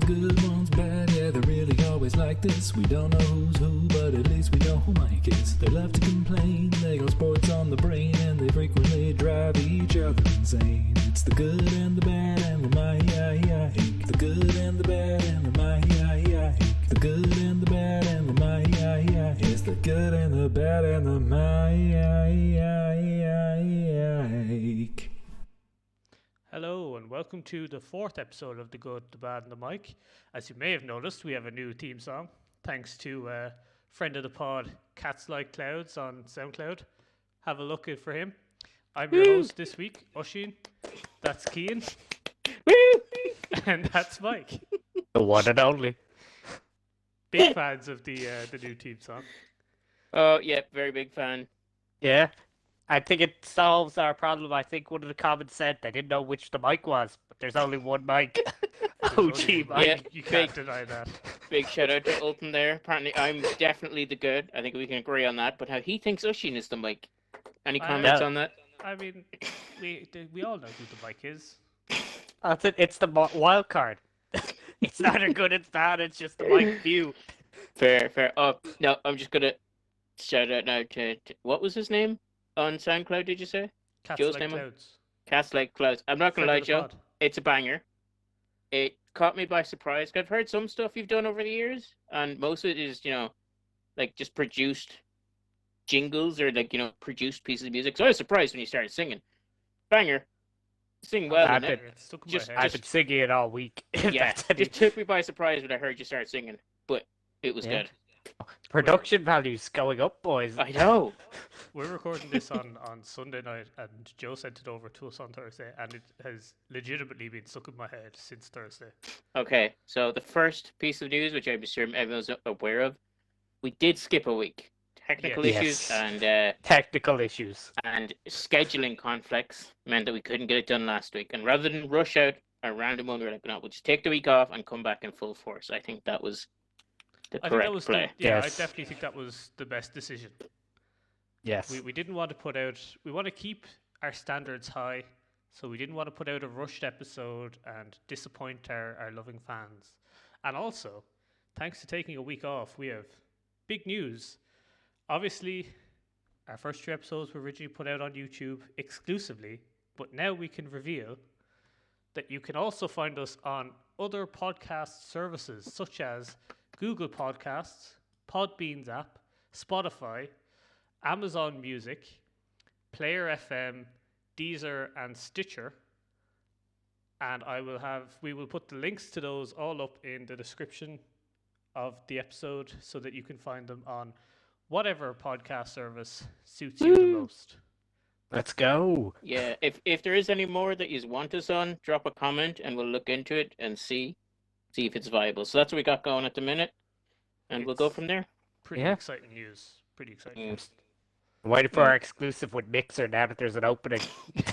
good, one's bad, yeah, they're really always like this. We don't know who's who, but at least we know who Mike is. They love to complain, they got sports on the brain, and they frequently drive each other insane. It's the good and the bad and the my-yah-yah-hink. The good and the bad and the my-yah-yah-hink. The good and the bad and the my-yah-yah-hink. It's the good and the bad and the my-yah-yah-yah-hink. Hello and welcome to the fourth episode of The Good, the Bad and the Mike. As you may have noticed, we have a new theme song, thanks to friend of the pod, Cats Like Clouds on SoundCloud. Have a look out for him. I'm your host this week, Oisín. That's Cian. And that's Mike. The one and only. Big fans of the new theme song. Oh, yeah, very big fan. Yeah. I think it solves our problem. I think one of the comments said they didn't know which the mic was, but there's only one mic. Oh, gee, Mike. Yeah, You can't deny that. Big shout out to Ulton there. Apparently, I'm definitely the good. I think we can agree on that. But how he thinks Oisín is the mic. Any comments on that? I mean, we all know who the Mike is. That's it. It's the wild card. It's neither good, it's bad. It's just the mic view. Fair. Oh, no, I'm just going to shout out now to what was his name on SoundCloud, did you say? Cats Joe's Like name? Clouds. Cats Like Clouds. I'm not going to lie, Friend of the Joe. pod. It's a banger. It caught me by surprise. I've heard some stuff you've done over the years, and most of it is, like just produced jingles or produced pieces of music. So I was surprised when you started singing. Banger. Sing well, I've innit? been- It's stuck in just- my I've head. been singing it all week. If Yeah, that's any- it took me by surprise when I heard you start singing, but it was Yeah. good. Production values going up, boys. I know. We're recording this on Sunday night, and Joe sent it over to us on Thursday, and it has legitimately been stuck in my head since Thursday. Okay, so the first piece of news, which I'm sure everyone's aware of, we did skip a week. Technical Yes. issues Technical issues. and scheduling conflicts meant that we couldn't get it done last week. And rather than rush out a random one, we were like, no, we'll just take the week off and come back in full force. I think that was the I think correct that was play. I Yes. definitely think that was the best decision. Yes. We didn't want to put out. We want to keep our standards high, so we didn't want to put out a rushed episode and disappoint our loving fans. And also, thanks to taking a week off, we have big news. Obviously, our first two episodes were originally put out on YouTube exclusively, but now we can reveal that you can also find us on other podcast services such as Google Podcasts, Podbean's app, Spotify, Amazon Music, Player FM, Deezer, and Stitcher. And we will put the links to those all up in the description of the episode so that you can find them on whatever podcast service suits you the most. Let's go. Yeah, if there is any more that you want us on, drop a comment and we'll look into it and see if it's viable. So that's what we got going at the minute, and we'll go It's- from there. Pretty Yeah. exciting news. Pretty exciting Mm. news. I'm waiting for our exclusive with Mixer now that there's an opening.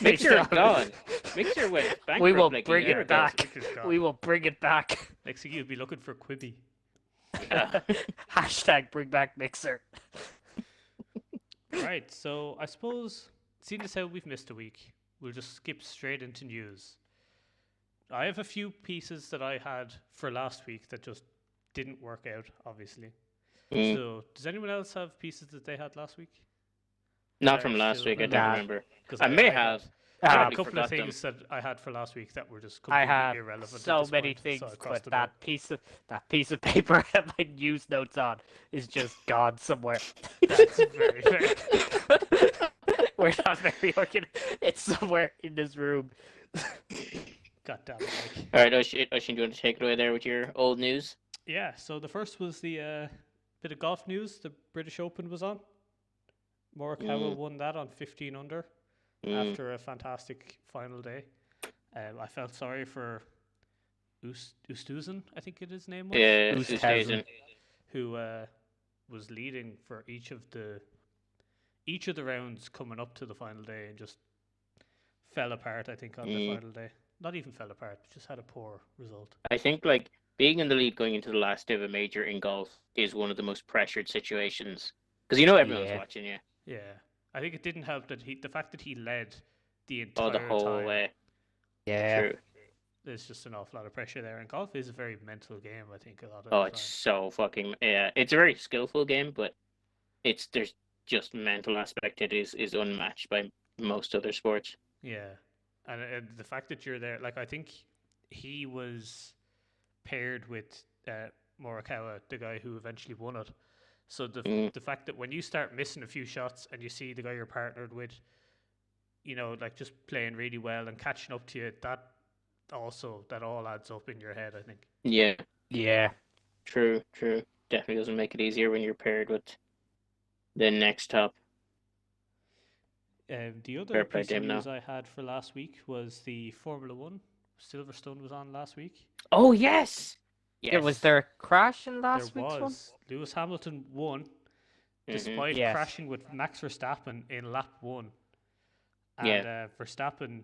Mixer is gone. Mixer went bankrupt We will like a bring year it ago. back. Mixer's gone. We will bring it back. Next thing you'll be looking for Quibi. Yeah. Hashtag bring back Mixer. Right, so I suppose, seeing as how we've missed a week, we'll just skip straight into news. I have a few pieces that I had for last week that just didn't work out, obviously. Mm. So, does anyone else have pieces that they had last week? Not That from are last still week, I valid? don't Nah. remember. 'Cause I may had- have. I had Totally a couple forgot of them. things that I had for last week that were just I completely have irrelevant. at so this many point, things, so I crossed but them out. that piece of paper I have my news notes on is just gone somewhere. That's very fair. We're not very organized. It's somewhere in this room. God damn it, Mike. All right, Oisín, do you want to take it away there with your old news? Yeah, so the first was the bit of golf news. The British Open was on. Morikawa won that on 15 under after a fantastic final day. I felt sorry for Oosthuizen, I think his name was, Yeah, Oosthuizen. Oosthuizen. who was leading for each of the rounds coming up to the final day and just fell apart, I think, on the final day. Not even fell apart, just had a poor result. I think like being in the lead going into the last day of a major in golf is one of the most pressured situations because everyone's Yeah. watching you. Yeah, I think it didn't help that the fact that he led the entire Oh, the whole time. way. Yeah. True. there's just an awful lot of pressure there. And golf is a very mental game, I think, a lot of Oh, the it's time. so fucking yeah. It's a very skillful game, but there's just mental aspect it is unmatched by most other sports. Yeah, and the fact that you're there, like I think he was paired with Morikawa, the guy who eventually won it. So Mm. the fact that when you start missing a few shots and you see the guy you're partnered with, you know, like just playing really well and catching up to you, that all adds up in your head, I think. Yeah, Yeah. true. Definitely doesn't make it easier when you're paired with the next top. The other Fair play piece to of him now. news I had for last week was the Formula One. Silverstone was on last week. Oh yes, Yeah, was yes. there a crash in There last week's one? was. Lewis Hamilton won Mhm. despite Yes. crashing with Max Verstappen in lap one. Yeah. And Verstappen,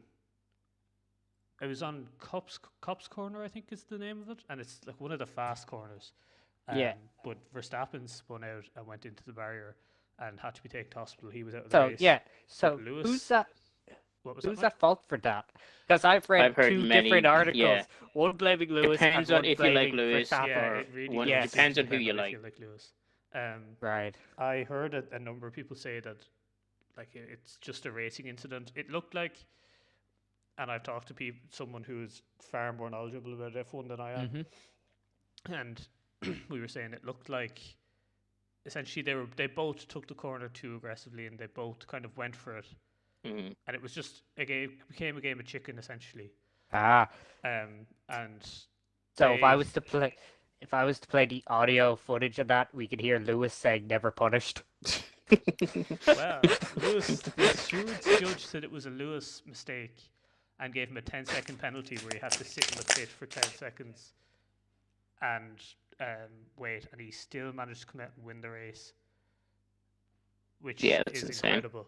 it was on Copse Corner, I think is the name of it, and it's like one of the fast corners. Yeah. But Verstappen spun out and went into the barrier and had to be taken to hospital. He was out of the So race. yeah. So Lewis- who's at What was who's that? at fault for that? Because I've read I've heard two many- different articles. yeah. One blaming Lewis Depends and on one if you like blaming Lewis Verstappen. Yeah, or it really one. Yes. Depends on who depend you if like. you like Lewis. Right. I heard a number of people say that like it's just a racing incident. It looked like, and I've talked to someone who is far more knowledgeable about F1 than I am, Mm-hmm. and we were saying it looked like essentially they both took the corner too aggressively and they both kind of went for it, Mhm. and it was just became a game of chicken essentially. Ah. And So if I They- was to play the audio footage of that, we could hear Lewis saying "never punished." well, the stewards judge said it was a Lewis mistake and gave him a 10-second penalty where he had to sit in the pit for 10 seconds and wait, and he still managed to come out and win the race, which Yeah, that's is insane. incredible.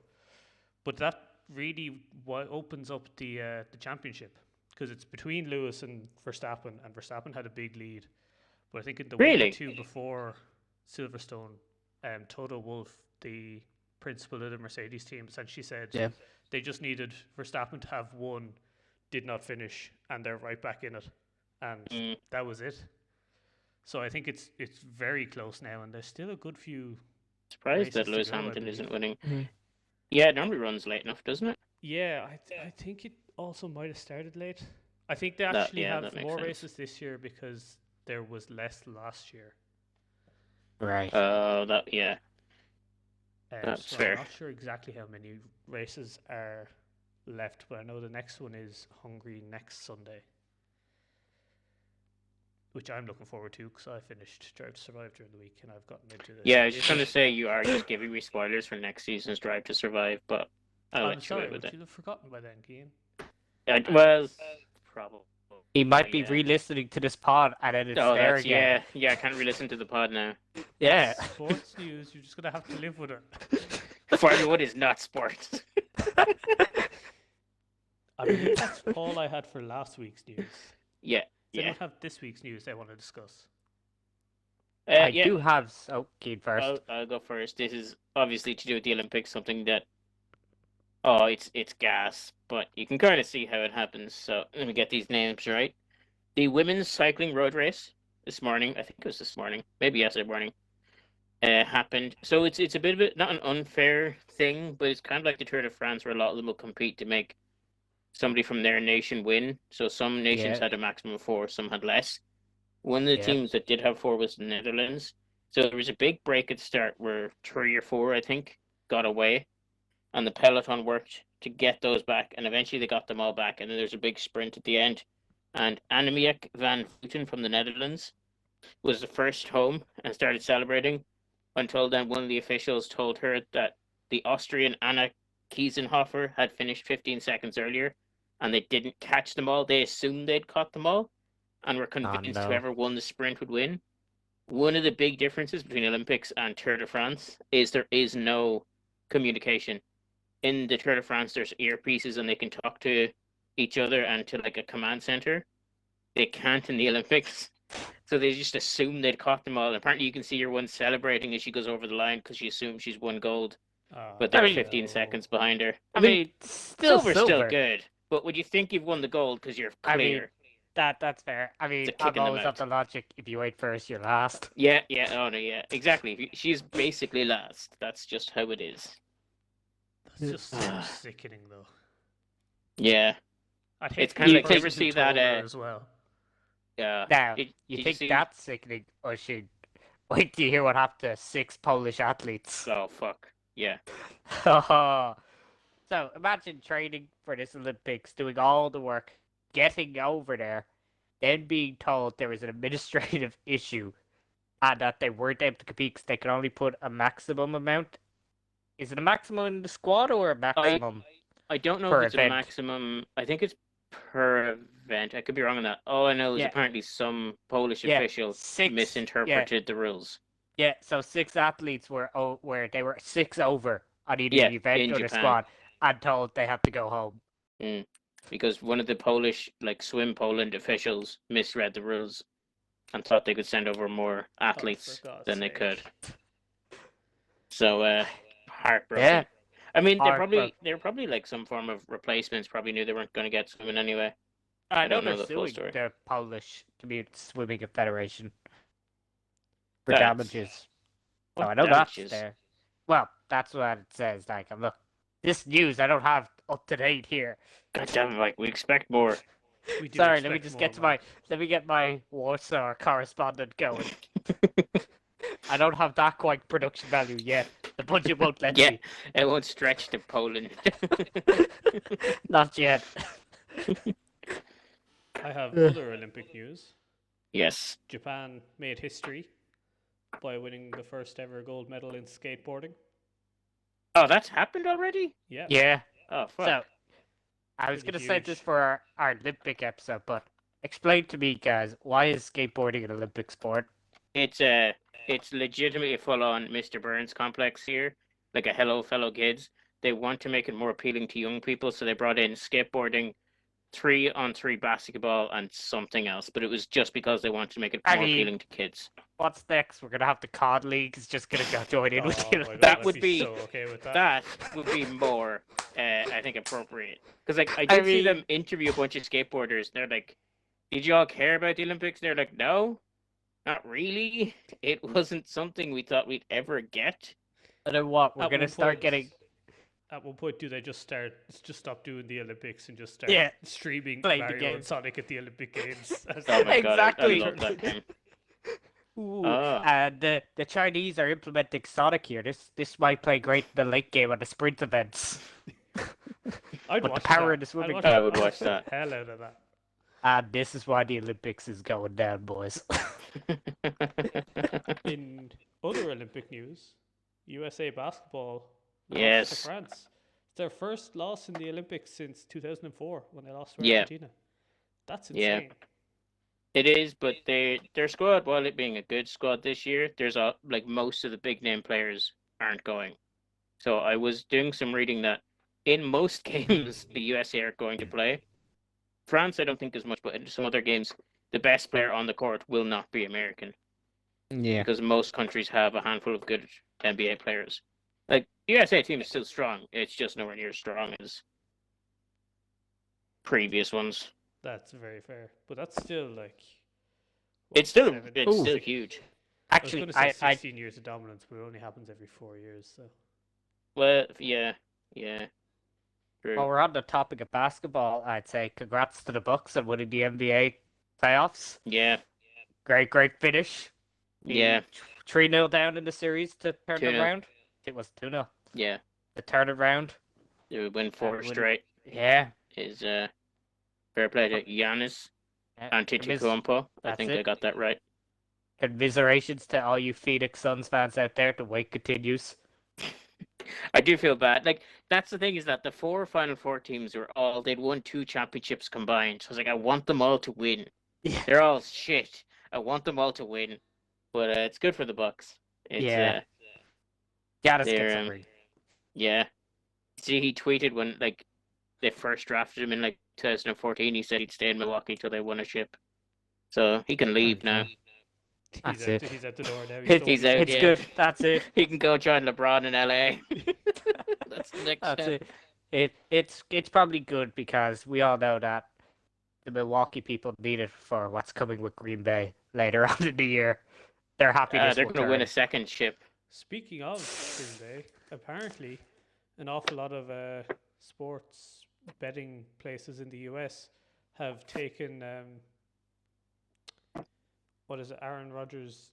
But that really opens up the championship because it's between Lewis and Verstappen had a big lead. But I think in the week Really? or two before Silverstone, Toto Wolff, the principal of the Mercedes team, essentially said Yeah. they just needed Verstappen to have won, did not finish, and they're right back in it, and Mm. that was it. So I think it's very close now, and there's still a good few. Surprised that Races to Lewis go, I Hamilton isn't believe. winning. Yeah, it normally runs late enough, doesn't it? Yeah, I think it also might have started late. I think they That- actually yeah, that have makes more sense. races this year because there was less last year. Right. Yeah. That's So fair. I'm not sure exactly how many races are left, but I know the next one is Hungary next Sunday, which I'm looking forward to because I finished Drive to Survive during the week and I've gotten into this. Yeah, I was just going to say you are just giving me spoilers for next season's Drive to Survive, but I'll I'm let you sorry, away with would it. you have forgotten by then, Cian? Well, probably. He might be yeah. re-listening to this pod and then it's Oh, there that's again. yeah. I can't re-listen to the pod now. Yeah. Sports news, you're just gonna have to live with it. Formula One is not sports. I believe that's all I had for last week's news. Yeah, Does yeah. anyone have this week's news they want to discuss? I Yeah. do have. Oh, Keane first. I'll go first. This is obviously to do with the Olympics, something that it's gas, but you can kind of see how it happens. So let me get these names right. The women's cycling road race this morning, I think it was this morning, maybe yesterday morning, happened. So it's a bit of not an unfair thing, but it's kind of like the Tour de France, where a lot of them will compete to make somebody from their nation win. So some nations Yeah. had a maximum of 4, some had less. One of the Yeah. teams that did have 4 was the Netherlands. So there was a big break at the start where 3 or 4, I think, got away, and the peloton worked to get those back, and eventually they got them all back. And then there's a big sprint at the end, and Annemiek van Vleuten from the Netherlands was the first home and started celebrating until then one of the officials told her that the Austrian Anna Kiesenhofer had finished 15 seconds earlier, and they didn't catch them all. They assumed they'd caught them all and were convinced no. whoever won the sprint would win. One of the big differences between Olympics and Tour de France is there is no communication. In the Tour de France, there's earpieces and they can talk to each other and to like a command center. They can't in the Olympics. So they just assume they'd caught them all. And apparently you can see your one celebrating as she goes over the line because she assumes she's won gold. But they're 15 seconds behind her. I mean, still silver's still good. But would you think you've won the gold because you're I mean, clear? That's fair. I mean, a kick I'm in the always of mouth. the logic: if you wait first, you're last. Yeah, oh no, yeah, exactly. She's basically last. That's just how it is. That's just so sickening, though. Yeah, I'd hate it's to kind be of the like, do you ever person who see that? told her as well. Now, Did you you think see? that's sickening, or should wait till you hear what happened to 6 Polish athletes? Oh fuck, yeah. So imagine training for this Olympics, doing all the work, getting over there, then being told there was an administrative issue and that they weren't able to compete because they could only put a maximum amount. Is it a maximum in the squad or a maximum? I don't know per if it's event. a maximum. I think it's per event. I could be wrong on that. All I know is Yeah. apparently some Polish Yeah, official 6. misinterpreted the rules. Yeah, so 6 athletes were where they were 6 over on either Yeah, the event in or the Japan. squad and told they had to go home. Because one of the Polish, like Swim Poland officials, misread the rules and thought they could send over more athletes than they could. So heartbroken. Yeah. I mean, Heartbroken. they're probably like some form of replacements. Probably knew they weren't going to get swimming anyway. I don't know know they're the full suing story. the Polish Community Swimming Federation for That's- damages. What So I know damages? that's there. Well, that's what it says. Like, look, this news I don't have up to date here. God damn it, Mike. We expect more. We do Sorry, let me expect just more, get to Mike. let me get my Warsaw correspondent going. I don't have that quite production value yet. The budget won't let Yeah. me. It won't stretch to Poland. Not yet. I have other Olympic news. Yes. Japan made history by winning the first ever gold medal in skateboarding. Oh, that's happened already? Yeah. Yeah. Oh, fuck. So, I was Pretty going to say this huge. for our Olympic episode, but explain to me, guys, why is skateboarding an Olympic sport? It's legitimately a full-on Mr. Burns complex here, like a hello fellow kids. They want to make it more appealing to young people, so they brought in skateboarding, 3-on-3 basketball, and something else. But it was just because they wanted to make it I more mean- appealing to kids. What's next? We're going to have the COD Leagues just going to go join in with Oh the my God, Olympics. That would I'd be- so okay with that. That would be more, I think, appropriate. Because like I did see mean- them interview a bunch of skateboarders. They're like, "Did you all care about the Olympics?" They're like, "No, not really. It wasn't something we thought we'd ever get." And then what? We're At going to one start point- getting... At one point, do they just stop doing the Olympics and just start Yeah, streaming playing the Mario and games. Sonic at the Olympic Games? Oh my Exactly. God, I love that game. Ooh. Ah. And the Chinese are implementing Sonic here. This might play great in the late game on the sprint events. I'd But the watch power that. in the swimming I'd pool. I would I'd watch the that. hell out of that. And this is why the Olympics is going down, boys. In other Olympic news, USA basketball lost Yes. to France. It's their first loss in the Olympics since 2004 when they lost to Yeah. Argentina. That's Yeah. insane. It is, but their squad, while it being a good squad this year, there's like most of the big name players aren't going. So I was doing some reading that in most games the USA are going to play. France, I don't think as much, but in some other games, the best player on the court will not be American Yeah. because most countries have a handful of good NBA players. Like the USA team is still strong; it's just nowhere near as strong as previous ones. That's very fair. But that's still like. It's still Ooh. huge. I was Actually, going to say I 16 years of dominance, but it only happens every 4 years. So Well, yeah. True. while we're on the topic of basketball, I'd say congrats to the Bucks on winning the NBA playoffs. Yeah, Great finish. yeah, 3-0 down in the series to turn it 2-0. around. It was 2-0 yeah. to turn it around. They would win 4 win- straight. Yeah. Is fair play to Giannis Antetokounmpo. I That's think it. I got that right. Commiserations to all you Phoenix Suns fans out there. The wait continues. I do feel bad. Like that's the thing is that the 4 Final Four teams they'd won 2 championships combined. So I was like, I want them all to win. Yeah. They're all shit. I want them all to win. But it's good for the Bucks. It's, Yeah. Giannis they're, gets a ring. Yeah. See, he tweeted when like they first drafted him in like 2014. He said he'd stay in Milwaukee till they won a ship. So he can leave now. That's he's it. He's at the door now. He's out. It's yeah. good. That's it. He can go join LeBron in LA. That's the next That's step. it. It's probably good because we all know that the Milwaukee people need it for what's coming with Green Bay later on in the year. Their happiness They're will going to win a turn. second chip. Speaking of Green Bay, apparently an awful lot of sports betting places in the US have taken what is it, Aaron Rodgers.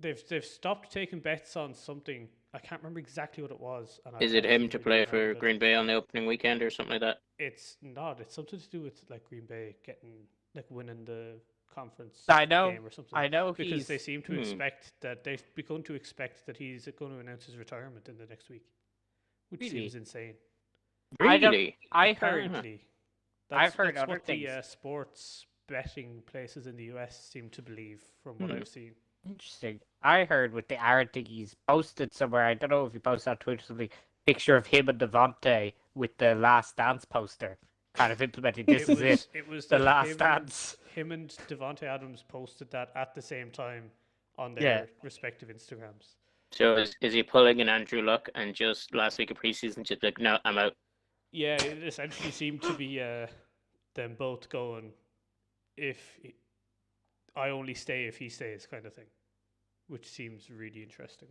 They've stopped taking bets on something. I can't remember exactly what it was. And Is it him to play for Green Bay on the opening weekend or something like that? It's not. It's something to do with like Green Bay winning the conference I know. game or something. I know because they seem to Hmm. expect that they've begun to expect that he's going to announce his retirement in the next week, which Really? seems insane. I don't- Really? I heard. Apparently, I've heard that's other what the things. sports betting places in the US seem to believe, from what Hmm. I've seen. Interesting. I heard with the Aaron thing, he's posted somewhere. I don't know if he posted on Twitter or something. Picture of him and Devontae with the Last Dance poster, kind of implementing. This is it. It was The that Last Dance. Him and Devontae Adams posted that at the same time on their Yeah. respective Instagrams. So is he pulling an Andrew Luck and just last week of preseason just like, no, I'm out? Yeah, it essentially seemed to be them both going, I only stay if he stays, kind of thing, which seems really interesting.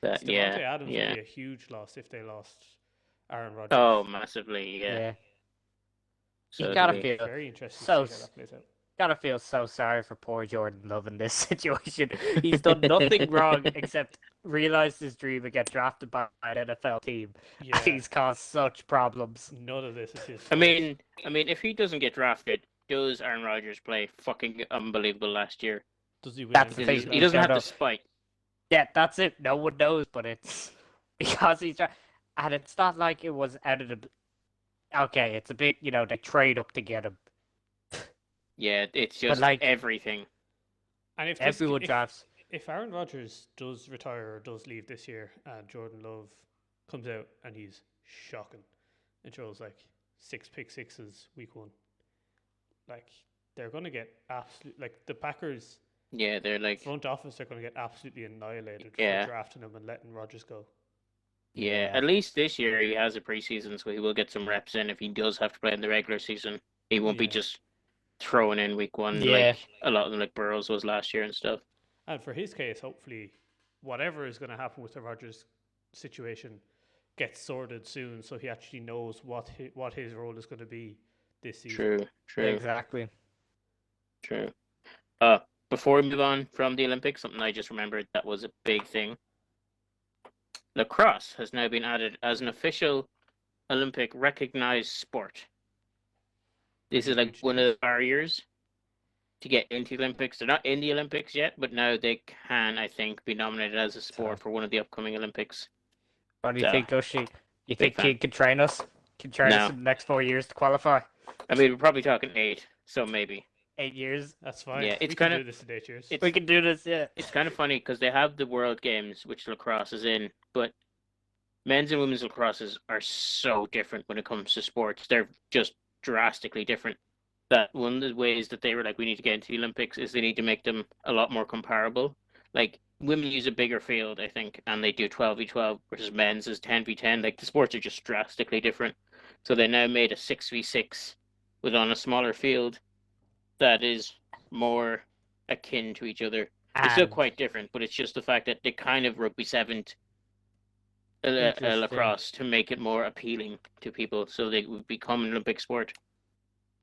Devontae Adams would be a huge loss if they lost Aaron Rodgers. Oh, massively, yeah. So You gotta do we. feel Very interesting so to see how that plays out. gotta feel so sorry for poor Jordan Love in this situation. He's done nothing wrong except realize his dream and get drafted by an NFL team. Yeah, He's caused such problems. none of this is his I fault. mean, if he doesn't get drafted, does Aaron Rodgers play fucking unbelievable last year? Does he win That's the MVP thing, He last doesn't year? have shut the up. spite. Yeah, that's it. No one knows, but it's because he's and it's not like it was out of the. Okay, it's a bit, they trade up to get him. Yeah, it's just like, everything. And if Everyone drafts. if Aaron Rodgers does retire or does leave this year, and Jordan Love comes out and he's shocking and throws like 6 pick sixes week 1, like they're gonna get the Packers Yeah, they're like, front office are gonna get absolutely annihilated Yeah. for drafting him and letting Rodgers go. yeah, at least this year he has a preseason, so he will get some reps in if he does have to play in the regular season. He won't be Yeah. just thrown in week 1 Yeah. like a lot of them, like Burrows was last year and stuff. And for his case, hopefully, whatever is going to happen with the Rodgers situation gets sorted soon, so he actually knows what his role is going to be this season. True. Exactly. True. Before we move on from the Olympics, something I just remembered that was a big thing. Lacrosse has now been added as an official Olympic recognized sport. This is like Huge one news. of the barriers to get into the Olympics. They're not in the Olympics yet, but now they can, I think, be nominated as a sport for one of the upcoming Olympics. What do you think, Oshi? You Big think fan. he can train us? Can train us No. in the next 4 years to qualify? I mean, we're probably talking 8, so maybe. 8 years? That's fine. Yeah, it's we can kinda- do this in 8 years. it's- We can do this, yeah. It's kind of funny because they have the World Games, which lacrosse is in, but men's and women's lacrosses are so different when it comes to sports. They're just drastically different. That one of the ways that they were like, we need to get into the Olympics is they need to make them a lot more comparable. Like, women use a bigger field, I think, and they do 12v12 versus men's is 10v10. Like, the sports are just drastically different. So they now made a 6v6 with on a smaller field that is more akin to each other. It's still And quite different, but it's just the fact that they kind of rugby 7'd Interesting. lacrosse to make it more appealing to people, so they would become an Olympic sport.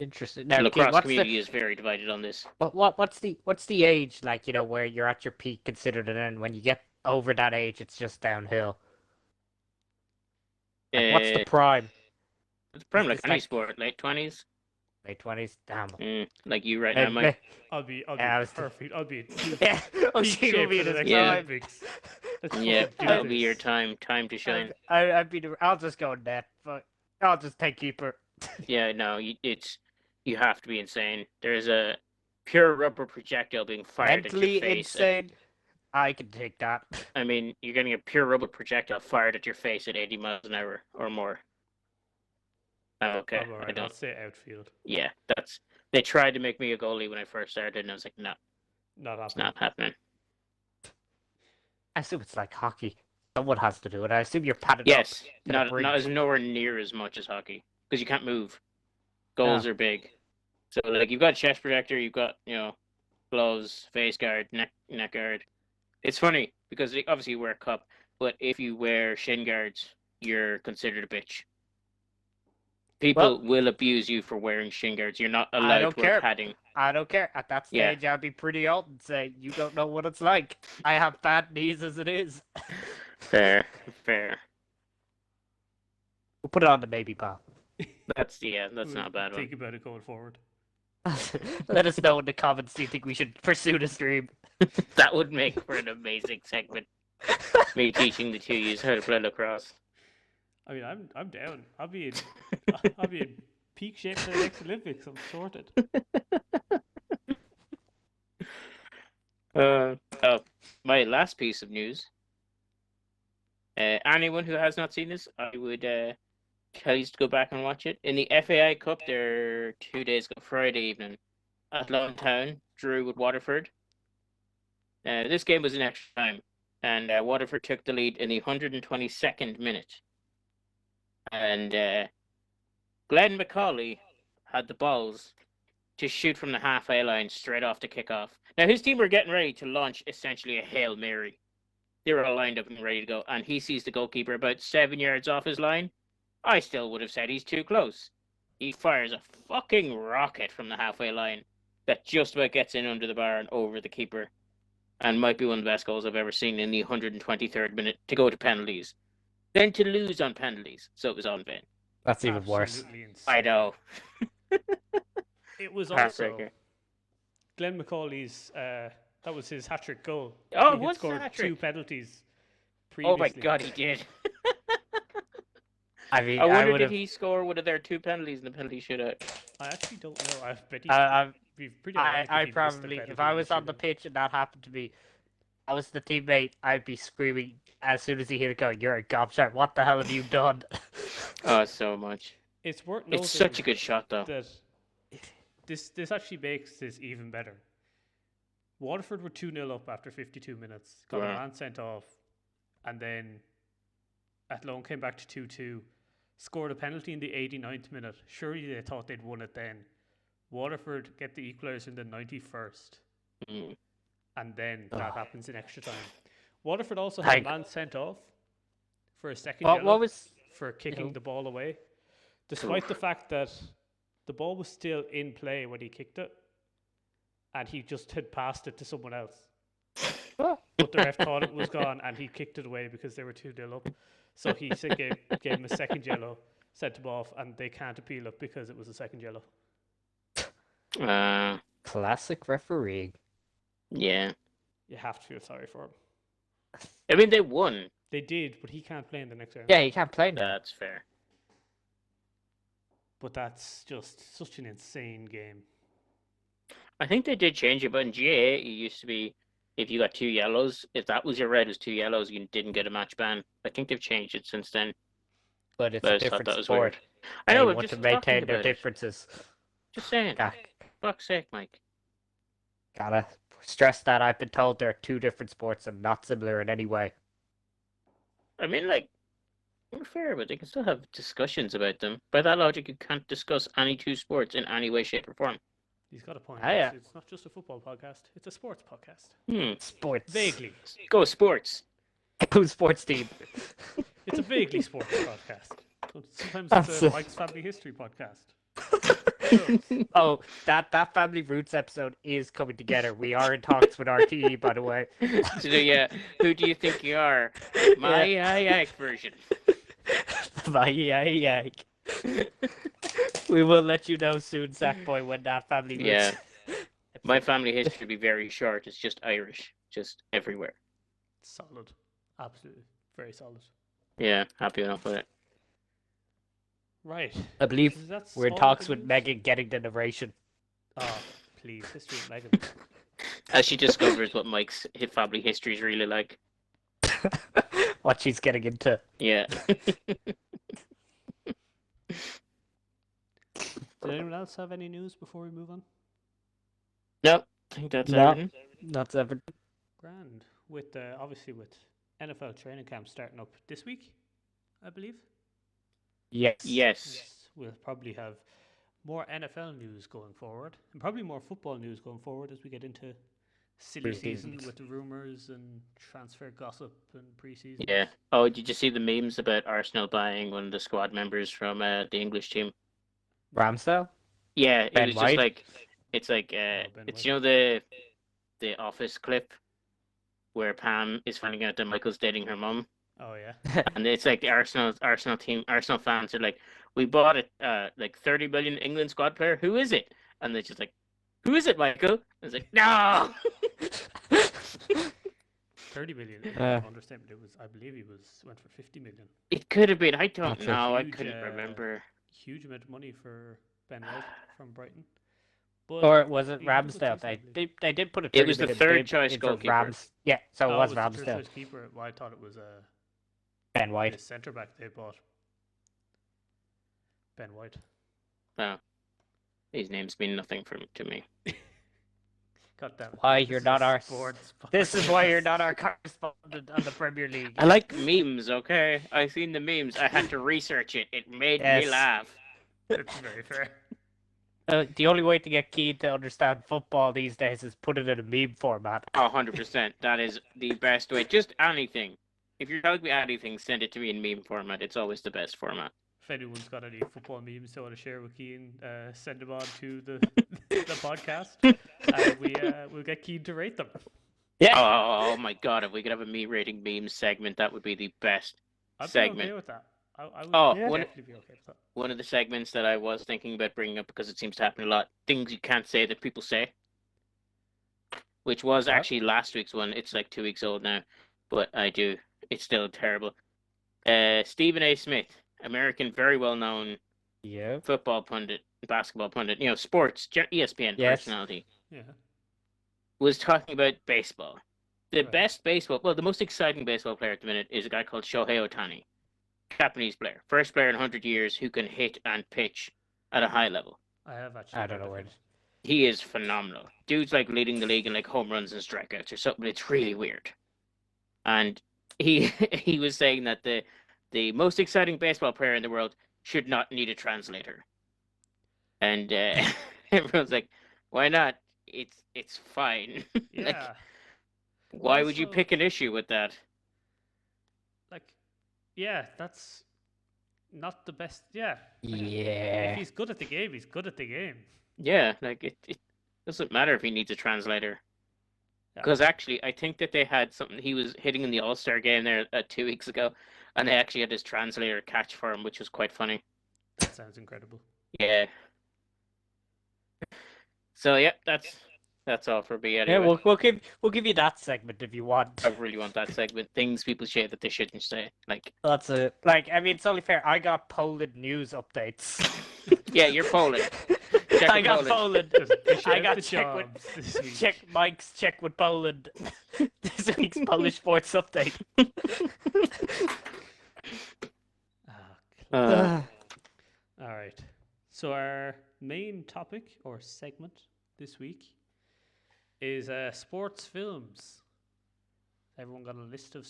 Interesting. The Now, lacrosse what's community is very divided on this. what's the age like? Where you're at your peak considered, and then when you get over that age, it's just downhill. Like, what's the prime? It's probably like it's any like- sport, late 20s. Late 20s. Damn. Like you right now, Mike. I'll be Yeah, I was perfect. I'll be in Yeah. Oh, peak she will shape be for in the his next Yeah. prime. Olympics. Let's Yeah, fucking do that'll be this. your time to shine. I'd be. I'll just go net, but I'll just take keeper. Yeah, no, you have to be insane. There's a pure rubber projectile being fired at Mentally your face. insane. I can take that. I mean, you're getting a pure rubber projectile fired at your face at 80 miles an hour or more. Oh, okay, I'm I alright. I'll don't. say outfield. Yeah, they tried to make me a goalie when I first started, and I was like, no, Not it's happening. not happening. I assume it's like hockey. Someone has to do it. I assume you're padded Yes, up. to the not brink. as nowhere near as much as hockey because you can't move. Goals Yeah. are big. So like you've got chest protector, you've got gloves, face guard, neck guard. It's funny because obviously you wear a cup, but if you wear shin guards, you're considered a bitch. People will abuse you for wearing shin guards. You're not I allowed don't to wear care. padding. I don't care. At that Yeah. stage, I'd be pretty old and say, "You don't know what it's like. I have bad knees as it is." Fair. We'll put it on the baby pal. That's not a bad one. Think about it going forward. Let us know in the comments. Do you think we should pursue the stream? That would make for an amazing segment. Me teaching the two yous how to play lacrosse. I mean, I'm down. I'll be in peak shape for the next Olympics. I'm sorted. My last piece of news. Anyone who has not seen this, I would tell you to go back and watch it. In the FAI Cup, there 2 days ago, Friday evening, Athlone Town drew with Waterford. This game was in extra time, and Waterford took the lead in the 122nd minute. And Glenn McCauley had the balls to shoot from the halfway line straight off the kickoff. Now, his team were getting ready to launch essentially a Hail Mary. They were all lined up and ready to go, and he sees the goalkeeper about 7 yards off his line. I still would have said he's too close. He fires a fucking rocket from the halfway line that just about gets in under the bar and over the keeper, and might be one of the best goals I've ever seen in the 123rd minute to go to penalties. Then to lose on penalties, so it was all in vain. That's even worse. Absolutely insane. I know. It was also Heartbreaker. Glenn McCauley's. That was his hat-trick goal. Oh, He had what's scored hat-trick? 2 penalties previously. Oh my god, he did. I mean, I wonder would did have. he score one of their 2 penalties in the penalty shootout? I actually don't know. I bet he's pretty I ironic if he missed the probably, if penalty I in the was on the shootout. pitch and that happened to me, I was the teammate, I'd be screaming as soon as he hit it going, "You're a gobshite, what the hell have you done?" Oh, so much. It's worth noting It's such a good shot, though. that this actually makes this even better. Waterford were 2-0 up after 52 minutes, got a Wow. man sent off, and then Athlone came back to 2-2, scored a penalty in the 89th minute. Surely they thought they'd won it then. Waterford get the equaliser in the 91st, Mm. and then that happens in extra time. Waterford also had a Like- man sent off for a second what yellow was. for kicking know. the ball away, despite the fact that the ball was still in play when he kicked it, and he just had passed it to someone else. But the ref thought it was gone, and he kicked it away because they were 2-0 up. So he gave him a second yellow, sent him off, and they can't appeal it because it was a second yellow. Classic refereeing. Yeah. You have to feel sorry for him. I mean, they won. They did, but he can't play in the next round. Yeah, you can't play now. That's fair. But that's just such an insane game. I think they did change it, but in GAA, it used to be if you got 2 yellows, if that was your red, it was 2 yellows, you didn't get a match ban. I think they've changed it since then. But it's But I a just thought different that was sport. weird. I know, They but want just to maintain talking their about it. differences. Just saying. Yeah, Fuck's sake, Mike. gotta stress that I've been told they're 2 different sports and not similar in any way. I mean, like, we're fair, but they can still have discussions about them. By that logic, you can't discuss any 2 sports in any way, shape, or form. He's got a point. Ah, yeah. It's not just a football podcast; it's a sports podcast. Sports. Vaguely, Go sports. Who's sports team? it's a vaguely sports podcast. Sometimes That's it's a it. Mike's Family History podcast. Oh, that Family Roots episode is coming together. We are in talks with RTE, by the way. So, yeah, who do you think you are? My yak version. Yeah. We will let you know soon, Sackboy, when that Family Roots. Yeah. My family history would be very short. It's just Irish, just everywhere. Solid, absolutely, very solid. Yeah, happy enough with it. Right, I believe that's we're in all talks the with news? Megan getting the narration. Oh, please, history of Megan. As she discovers what Mike's family history is really like. What she's getting into. Yeah. Did anyone else have any news before we move on? Nope. I think that's No. everything. That's ever. Grand. With obviously with NFL training camp starting up this week, I believe. Yes. Yes. We'll probably have more NFL news going forward, and probably more football news going forward as we get into silly season Pre-seasons. with the rumors and transfer gossip and preseason. Yeah. Oh, did you see the memes about Arsenal buying one of the squad members from the English team? Ramsdale? Yeah, it Ben was White? just like it's like Ben it's White. the Office clip where Pam is finding out that Michael's dating her mum, Oh yeah. and it's like the Arsenal fans are like, we bought a like 30 million England squad player. Who is it? And they're just like, who is it, Michael? And it's like, no. 30 million. Understatement. It was. I believe he went for 50 million. It could have been. I don't That's a know. I huge, couldn't remember. Huge amount of money for Ben White from Brighton. But Or was it he had a good Ramsdale? season, They did put a It was 30 the million third bid choice in for goalkeeper. Yeah, so it was the third Ramsdale. choice keeper. Well, I thought it was Ben the White. centre back they bought. Ben White. No, his name's mean nothing to me. God damn it. Why This you're is not a our- sports This is why you're podcast. not our correspondent on the Premier League. I like memes. Okay, I seen the memes. I had to research it. It made me Yes. laugh. It's very fair. The only way to get Keane to understand football these days is put it in a meme format. 100%. That is the best way. Just anything. If you're telling me anything, send it to me in meme format. It's always the best format. If anyone's got any football memes they want to share with Keane, send them on to the the podcast, and we'll get Keane to rate them. Yeah. Oh my god, if we could have a me rating memes segment, that would be the best I'd be segment. okay with that. I would Oh, definitely be okay with that. One of the segments that I was thinking about bringing up because it seems to happen a lot, things you can't say that people say, which was What? actually last week's one. It's like 2 weeks old now, but I do. It's still terrible. Stephen A. Smith, American, very well known Yeah. football pundit, basketball pundit, sports, ESPN Yes. personality, Yeah. was talking about baseball. The Right. best baseball, well, the most exciting baseball player at the minute is a guy called Shohei Ohtani, Japanese player, first player in 100 years who can hit and pitch at a high level. I have actually. I don't heard know of where. him. He is phenomenal. Dude's like leading the league in like home runs and strikeouts or something. It's really weird. And he he was saying that the most exciting baseball player in the world should not need a translator. And everyone's like, why not? It's fine. Yeah. Like, why would you Also- pick an issue with that? Like, yeah, that's not the best. Yeah. Like, Yeah. If he's good at the game, he's good at the game. Yeah, like it doesn't matter if he needs a translator. Yeah. Because actually, I think that they had something. He was hitting in the All-Star game there 2 weeks ago, and they actually had his translator catch for him, which was quite funny. That sounds incredible. Yeah. So yeah, that's all for me Yeah, anyway. we'll give you that segment if you want. I really want that segment. Things people say that they shouldn't say. Like, That's it. Like, I mean, it's only fair. I got Poland news updates. yeah, you're Poland. Check I with got Poland. Just dish I out got the check with jobs this week. check Mike's check with Poland. This week's Polish sports update. Ah, all right. So our main topic or segment this week is sports films. Everyone got a list of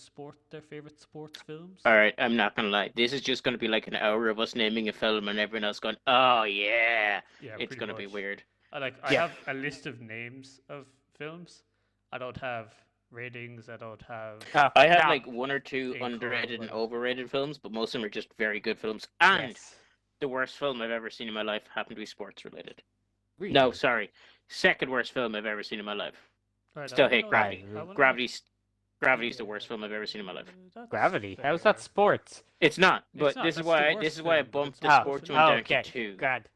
their favorite sports films? All right, I'm not gonna lie. This is just gonna be like an hour of us naming a film and everyone else going, "Oh yeah." Yeah, It's pretty gonna be much. weird. I Yeah. have a list of names of films. I don't have ratings. I don't have. I have Now- like one or two Incredible. underrated and overrated films, but most of them are just very good films. And Yes. the worst film I've ever seen in my life happened to be sports related. Really? No, sorry. Second worst film I've ever seen in my life. Right, Still I hate wanna- Gravity. I wanna- Gravity's the worst film I've ever seen in my life. That's Gravity. How's fair. that sports? It's not, It's but not, this is that's why the this worst is why I film, but bumped it's the not sports the one down okay. to 2 Grand.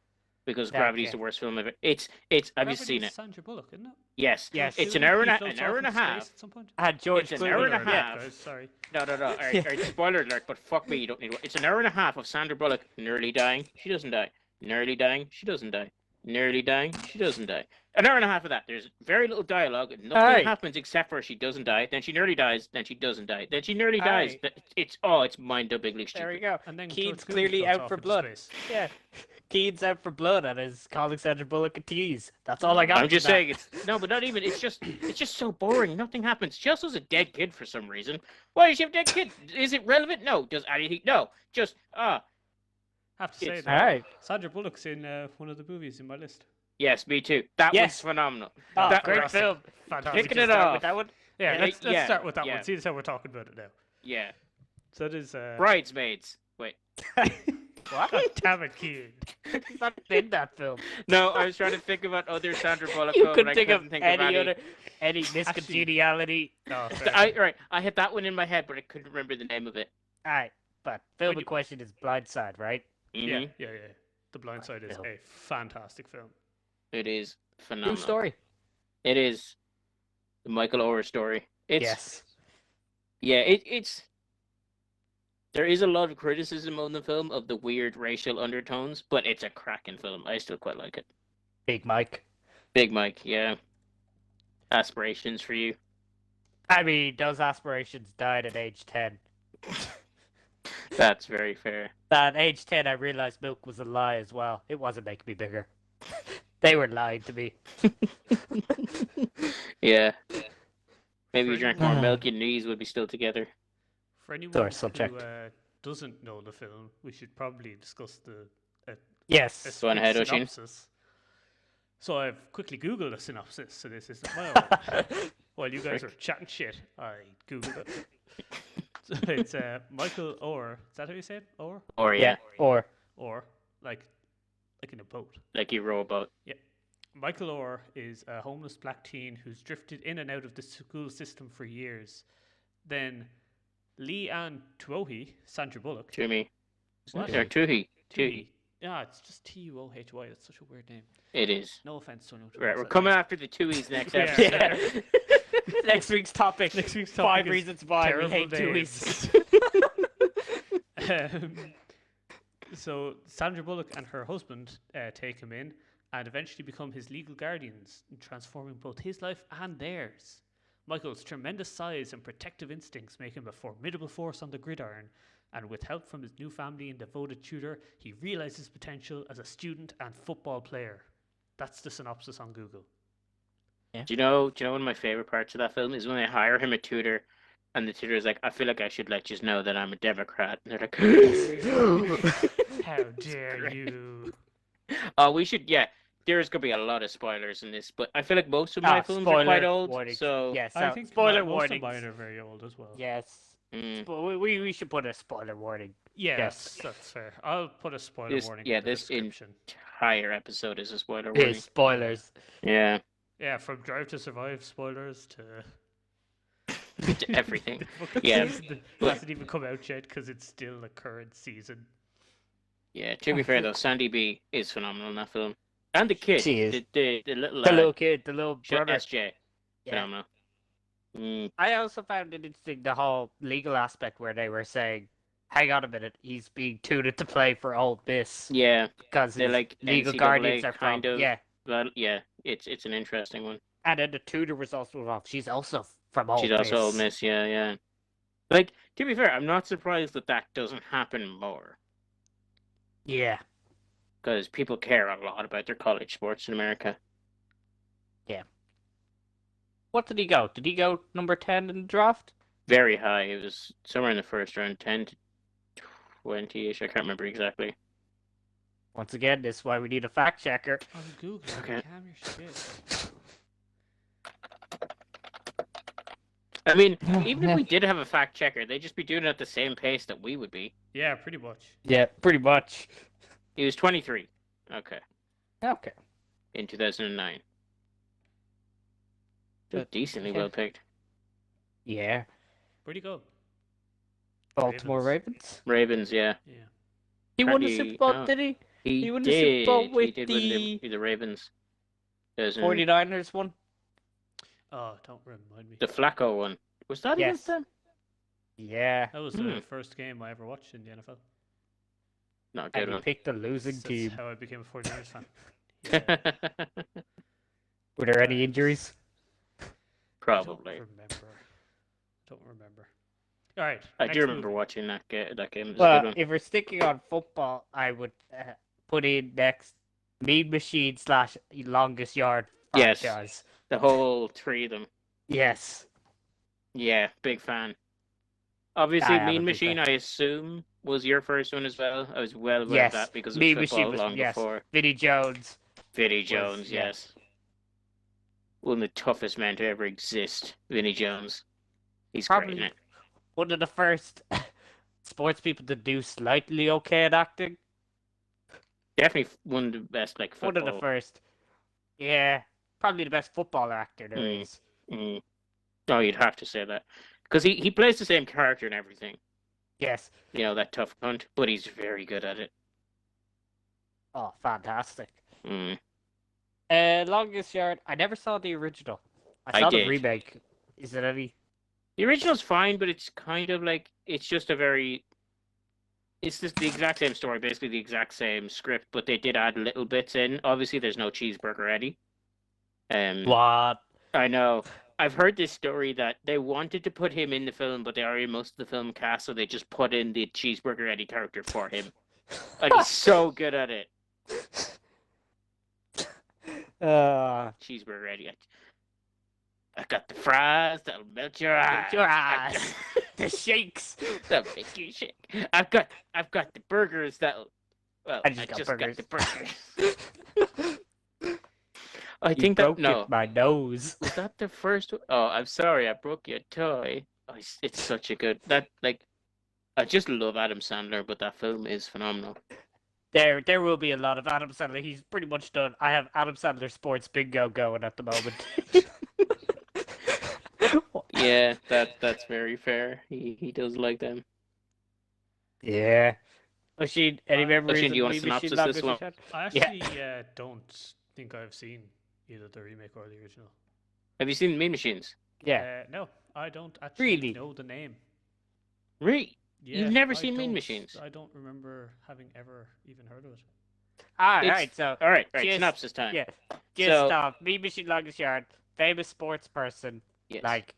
because Okay. Gravity's the worst film I've ever. It's I mean, seen Gravity's it. Sandra Bullock, isn't it? Yes. Yes. It's Isn't an hour he and a floats hour off and a into space half. at some point? I had George It's an hour and a Clooney. half. Guys, sorry. No. All right, spoiler alert, but fuck me, you don't need one. It's an hour and a half of Sandra Bullock nearly dying. She doesn't die. Nearly dying. She doesn't die. Nearly dying. She doesn't die. An hour and a half of that. There's very little dialogue. Nothing Aye. happens except for she doesn't die. Then she nearly dies. Then she doesn't die. Then she nearly Aye. dies. It's mind-numbingly stupid. There we go. And then Keane's George Clooney clearly floats out off for into blood. space. Yeah. Keane's out for blood and is calling Sandra Bullock a tease. That's all I got. I'm from just that. saying it's no, but not even. It's just so boring. Nothing happens. She also has a dead kid for some reason. Why does she have a dead kid? Is it relevant? No. Does anything? No. Just have to say It's- that. Alright. Sandra Bullock's in one of the movies in my list. Yes, me too. That Yes. was phenomenal. Oh, That- great fantastic. film. Fantastic. Kicking We it can start off. with that one. Yeah, Yeah, let's yeah, start with that yeah. one. See, that's how we're talking about it now. Yeah. So it is. Bridesmaids. Wait. What? God damn it, Keen. He's not in that film. No, I was trying to think about other Sandra Bullock You films, couldn't but I think of couldn't think any of other, any miscongeniality. No, fair. Right, I had that one in my head, but I couldn't remember the name of it. Alright, but film Would in you- question is Blindside, right? Yeah, Mhm. yeah. The Blind Side is Film. a fantastic film. It is True phenomenal. story. It is the Michael Orr story. It's Yes. yeah, it's there is a lot of criticism on the film of the weird racial undertones, but it's a cracking film. I still quite like it. Big Mike. Big Mike, yeah. Aspirations for you. I mean, those aspirations died at age 10. That's very fair. At age 10, I realized milk was a lie as well. It wasn't making me bigger. They were lying to me. Yeah. Maybe For you drank anyone- more milk, your knees would be still together. For anyone Sore who subject. doesn't know the film, we should probably discuss a Yes. Go on ahead, Oshin. synopsis. So I've quickly Googled a synopsis, so this isn't my own. While you guys are chatting shit, I Googled it. So it's Michael Orr. Is that how you say it? Orr? Or Yeah. Or Or like in a boat. like you row a boat. Michael Orr is a homeless black teen who's drifted in and out of the school system for years. Then Lee Ann Tuohy, Sandra Bullock. To me. What? Or Tuhi. Tuohy. Yeah, it's just Tuohy. That's such a weird name. It is. No offense to anyone. who Right, knows we're that coming name. after the Tuies next Yeah. episode. next week's topic. Next week's 5 topic is reasons why we terrible hate names. Tuies. So Sandra Bullock and her husband take him in and eventually become his legal guardians, transforming both his life and theirs. Michael's tremendous size and protective instincts make him a formidable force on the gridiron, and with help from his new family and devoted tutor, he realizes potential as a student and football player. That's the synopsis on Google. Do you know one of my favorite parts of that film is when they hire him a tutor, and the tutor is like, "I feel like I should let you know that I'm a Democrat," and they're like, How dare Great. you? "Oh, we should." Yeah, there's gonna be a lot of spoilers in this, but I feel like most of my films are quite old. warnings. So yes, I think spoiler most warning. of mine are very old as well. Yes. mm, But we should put a spoiler warning. Yes, that's fair. I'll put a spoiler This- warning yeah, in the this in- description. entire episode is a spoiler warning. Spoilers. Yeah, Yeah, from Drive to Survive spoilers to to everything. fucking Yeah, season that but- hasn't even come out yet because it's still the current season. Yeah, to be fair though, Sandy B is phenomenal in that film, and the kid, She is. the little The lad, little kid, the little brother. SJ, Yeah. phenomenal. Mm, I also found it interesting the whole legal aspect where they were saying, "Hang on a minute, he's being tutored to play for Old Miss yeah, because they're his like legal NCAA guardians are kind from of. yeah." But yeah, it's an interesting one. And then the tutor was also involved. She's also from Old She's Miss. also Old Miss, yeah. Like, to be fair, I'm not surprised that doesn't happen more, Yeah. because people care a lot about their college sports in America. What did he go? Did he go number 10 in the draft? Very high. It was somewhere in the first round, 10 to 20-ish. I can't remember exactly. Once again, this is why we need a fact checker. On Google, Okay. calm your shit. I mean, even if we did have a fact checker, they'd just be doing it at the same pace that we would be. Yeah, pretty much. Yeah, pretty much. He was 23. Okay. Okay. In 2009. Still But, decently yeah. well picked. Yeah. Where'd he go? Baltimore Ravens. Ravens, yeah. Yeah. He won the Apparently- Super Bowl, no. did he? He, He won the Super Bowl did. with He did win the Ravens. 2000 49ers one? Oh, don't remind me. The Flacco one. Was that Yes. against them? Yeah. That was Hmm. the first game I ever watched in the NFL. Not a And good he one. picked the losing That's team. how I became a 49ers fan. Yeah, Were there any injuries? Probably. Don't remember. All right. I next do remember movie. watching that game. That game was a good Well, one. if we're sticking on football, I would put in next Mean Machine / Longest Yard Yes. franchise. The whole three of them. Yes. Yeah, big fan. Obviously, I am a Mean big Machine, fan. I assume, was your first one as well. I was well aware of Yes, that because of Mean football Machine was long yes. before. Vinnie Jones. Vinnie Jones, yeah. yes. One of the toughest men to ever exist, Vinnie Jones. He's great in Probably it. one of the first sports people to do slightly okay at acting. Definitely one of the best, like, One of football. the first. Yeah, probably the best footballer actor there is. Mm. Oh, you'd have to say that. Because he plays the same character and everything. Yes. You know, that tough cunt, but he's very good at it. Oh, fantastic. Mm. Longest Yard. I never saw the original. I I saw the did. remake. Is it any? The original's fine, but it's kind of like, it's just a very... It's just the exact same story, basically the exact same script, but they did add little bits in. Obviously, there's no Cheeseburger Eddie. What? I know. I've heard this story that they wanted to put him in the film, but they already most of the film cast, so they just put in the Cheeseburger Eddie character for him. And he's so good at it. Cheeseburger Eddie. I got the fries that'll melt your eyes. Your eyes. The shakes. That'll make you shake. I've got the burgers that'll... Well, I just got got burgers. the burgers. I You think broke that... No. my nose. Was that the first one? Oh, I'm sorry, I broke your toy. Oh, it's such a good... That, like... I just love Adam Sandler, but that film is phenomenal. There will be a lot of Adam Sandler. He's pretty much done. I have Adam Sandler Sports Bingo going at the moment. Yeah, that's very fair. He does like them. Yeah. Machine, any memories Machine, do you of want a Mean Machine synopsis this Longest one? Yard? I actually don't think I've seen either the remake or the original. Have you seen Mean Machines? Yeah. No, I don't actually Really? know the name. Really? Yeah, You've never I seen Mean don't- Machines? I don't remember having ever even heard of it. Alright, so All right, just- synopsis time. yeah. Just So- Mean Machine Longest Yard, famous sports person. Yes. Like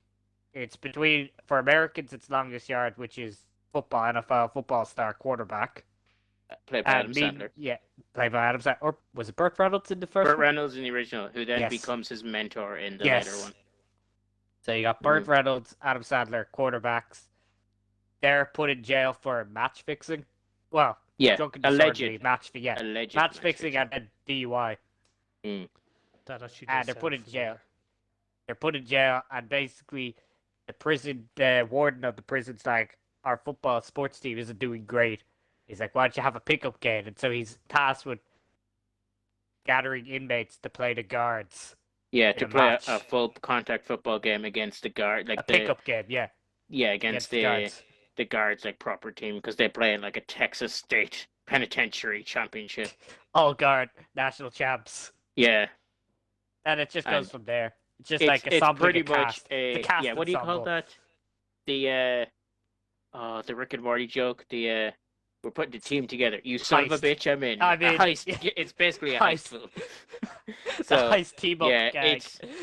it's between for Americans it's Longest Yard, which is football, NFL football star quarterback. Played by Adam Mean- Sandler. Yeah, played by Adam Sandler. Or was it Burt Reynolds in the first Burt one? Reynolds in the original, who then Yes. becomes his mentor in the Yes. later one. So you got Burt Reynolds, Adam Sandler, quarterbacks. They're put in jail for match fixing. Well, Yeah, drunken alleged. disorderly match Alleged match fixing and then DUI. That actually. And does they're sound put in familiar. jail. They're put in jail, and basically, the warden of the prison's like, our football sports team isn't doing great. He's like, why don't you have a pickup game? And so he's tasked with gathering inmates to play the guards. Yeah, in to a play match. a full contact football game against the guard, like A pickup game, yeah. against the guards. the guards, like proper team, because they play in like a Texas State Penitentiary Championship. All guard national champs. Yeah, And it just goes And from there. It's just it's, like a it's something pretty a cast. much a The cast yeah. What do you call ensemble. that? The Rick and Morty joke. We're putting the team together. You son of a Heist. bitch, I'm in. I A mean, heist. yeah. It's basically a Heist. heist film. The So, heist team up yeah, gag.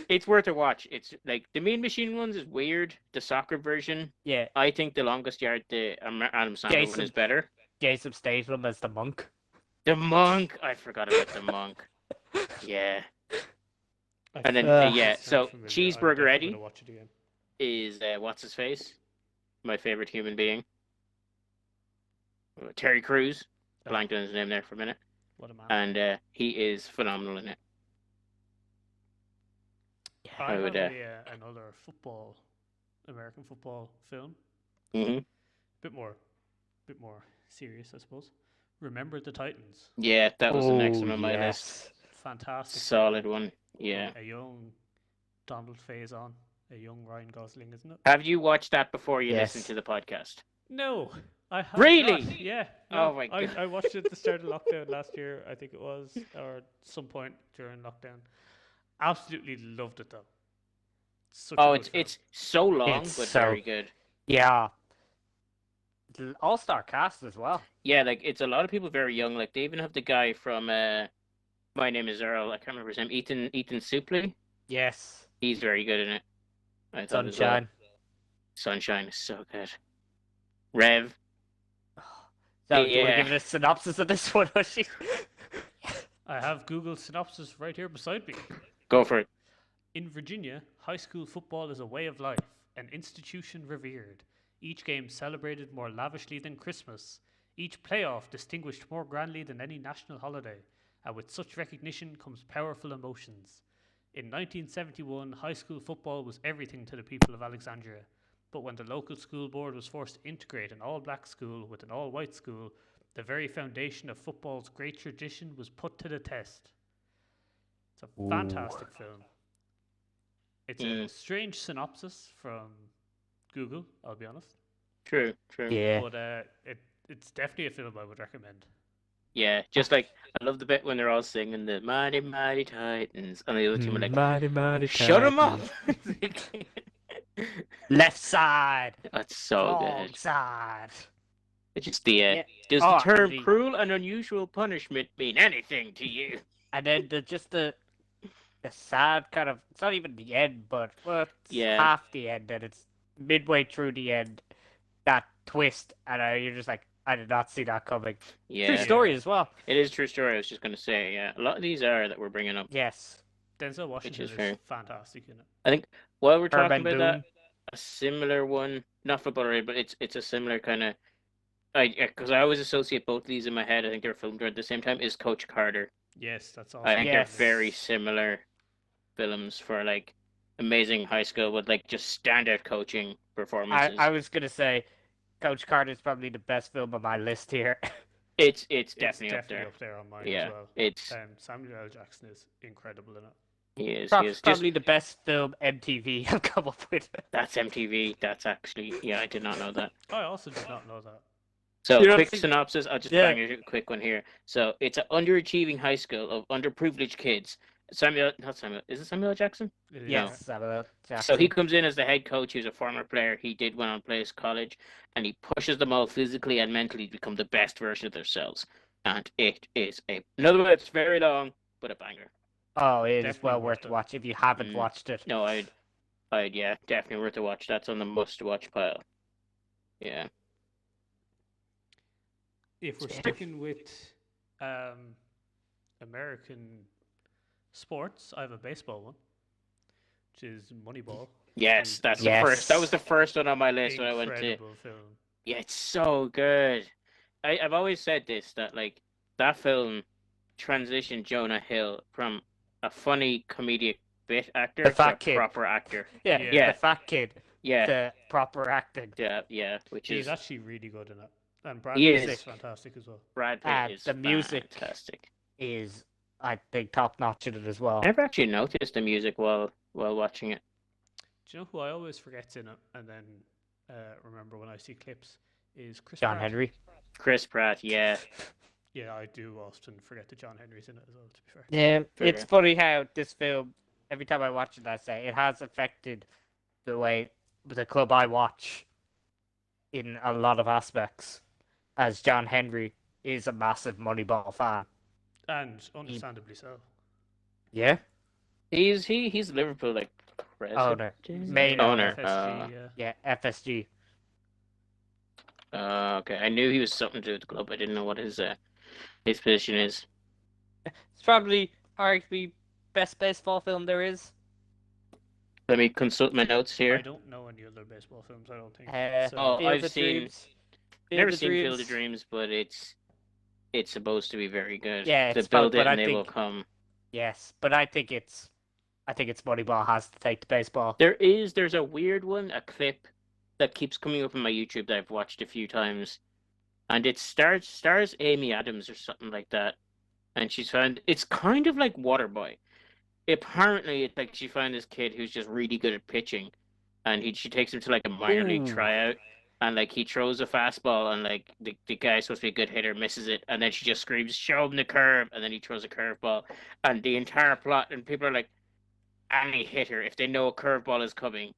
it's worth a watch. It's like the Mean Machine ones is weird. The soccer version, Yeah, I think the Longest Yard, the Adam Sandler one Jason. is better. Jason Statham as the monk. The monk, I forgot about the monk. Yeah, I And then, feel like yeah, it sounds so familiar. I'm Cheeseburger definitely Eddie? gonna watch it again. is what's his face? My favorite human being, Terry Crews. Oh, Blanked on his name there for a minute, what a man. and he is phenomenal in it. I I would, have another American football film. hmm Bit more serious, I suppose. Remember the Titans. Yeah, that was the next one on my list. Fantastic. Solid one. Yeah. A young Donald Faison, a young Ryan Gosling, isn't it? Have you watched that before you Yes. listen to the podcast? No, I have Really? not. Yeah. Oh no, my I, God. I watched it at the start of lockdown last year, I think it was, or some point during lockdown. Absolutely loved it though. Such a Oh, good it's film. it's so long, It's but so- very good. Yeah. All-star cast as well. Yeah, like it's a lot of people very young. Like they even have the guy from My Name Is Earl. I can't remember his name. Ethan Suplee. Yes. He's very good in it. I thought as well. Sunshine. Sunshine is so good. Rev. So, do you want Yeah. to give it a synopsis of this one, Oshi? I have Google synopsis right here beside me. Go for it. In Virginia, high school football is a way of life, an institution revered. Each game celebrated more lavishly than Christmas. Each playoff distinguished more grandly than any national holiday, and with such recognition comes powerful emotions. In 1971, high school football was everything to the people of Alexandria, but when the local school board was forced to integrate an all-black school with an all-white school, the very foundation of football's great tradition was put to the test. It's a fantastic film. It's a strange synopsis from Google, I'll be honest. True. Yeah. But it's definitely a film I would recommend. Yeah, just like I love the bit when they're all singing the Mighty Mighty Titans, and the other team are like, Mighty "Shut them up!" Left side. That's so Wrong good. side. It's just the Yeah. does Oh, the term and the- cruel and unusual punishment mean anything to you? And then the sad kind of, it's not even the end, but it's Yeah. half the end, and it's midway through the end, that twist, and you're just like, I did not see that coming. Yeah, True story as well. it is a true story. I was just gonna say, yeah, a lot of these are that we're bringing up. Yes. Denzel Washington is is fair. fantastic in it. I think while we're Herman talking about Boone. that, a similar one, not football related, but it's a similar kind of. Because I always associate both of these in my head. I think they're filmed at the same time. Is Coach Carter? Yes, that's also I think Yes. they're very similar films for like amazing high school with like just standout coaching performances. I was going to say, Coach Carter is probably the best film on my list here. It's It's definitely up there. on mine Yeah, as well. it's Samuel L. Jackson is incredible in it. he is. Probably the best film MTV have come up with. That's MTV. That's actually I did not know that. I also did not know that. So You don't quick think- synopsis. I'll just Yeah. bang a quick one here. So it's an underachieving high school of underprivileged kids. Is it Samuel L. Jackson? It is, Yes, Samuel L. Jackson. So he comes in as the head coach. He's a former player. He did went on to play his college, and he pushes them all physically and mentally to become the best version of themselves. And it is another one. It's very long, but a banger. Oh, it is Definitely well worth worth it. to watch if you haven't Mm. watched it. No, I'd yeah, definitely worth a watch. That's on the must-watch pile. Yeah. If we're Yeah. sticking with American sports, I have a baseball one, which is Moneyball. Yes, that's Yes. the first. That was the first one on my list when I went to. Incredible film. Yeah, it's so good. I've always said this, that like that film transitioned Jonah Hill from a funny comedic bit actor The to fat a kid. proper actor. Yeah, Yeah. the fat kid, Yeah, the proper acting. yeah, which He's is actually really good in it. And Brad He Pitt is. is fantastic as well. Brad Pitt And is the music. fantastic. Is, I think, top notch in it as well. I never actually noticed the music while watching it. Do you know who I always forget's in it and then remember when I see clips is Chris John Pratt. Henry. Chris Pratt, yeah. Yeah, I do often forget that John Henry's in it as well, to be fair. Yeah, Fair. it's funny how this film, every time I watch it, I say it has affected the way the club I watch in a lot of aspects, as John Henry is a massive Moneyball fan. And understandably so. Yeah, He's Liverpool like president. owner, main Owner. FSG, yeah, FSG. Okay, I knew he was something to do with the club. I didn't know what his position is. It's probably arguably best baseball film there is. Let me consult my notes I here. don't know any other baseball films, I don't think. Uh, So, Oh, Field I've of seen- Dreams. Never of seen Field of Dreams. Dreams, but it's supposed to be very good. Yeah, to it's build but it I and they will think- come. Yes, but I think it's Moneyball has to take the baseball. There's a weird one, a clip that keeps coming up on my YouTube that I've watched a few times, and it stars Amy Adams or something like that, and she's found it's kind of like Waterboy. Apparently, it's like she found this kid who's just really good at pitching, and she takes him to like a minor league Ooh. tryout, and like he throws a fastball, and like the guy's supposed to be a good hitter, misses it, and then she just screams, "Show him the curve!" And then he throws a curveball, and the entire plot, and people are like, any hitter, if they know a curveball is coming,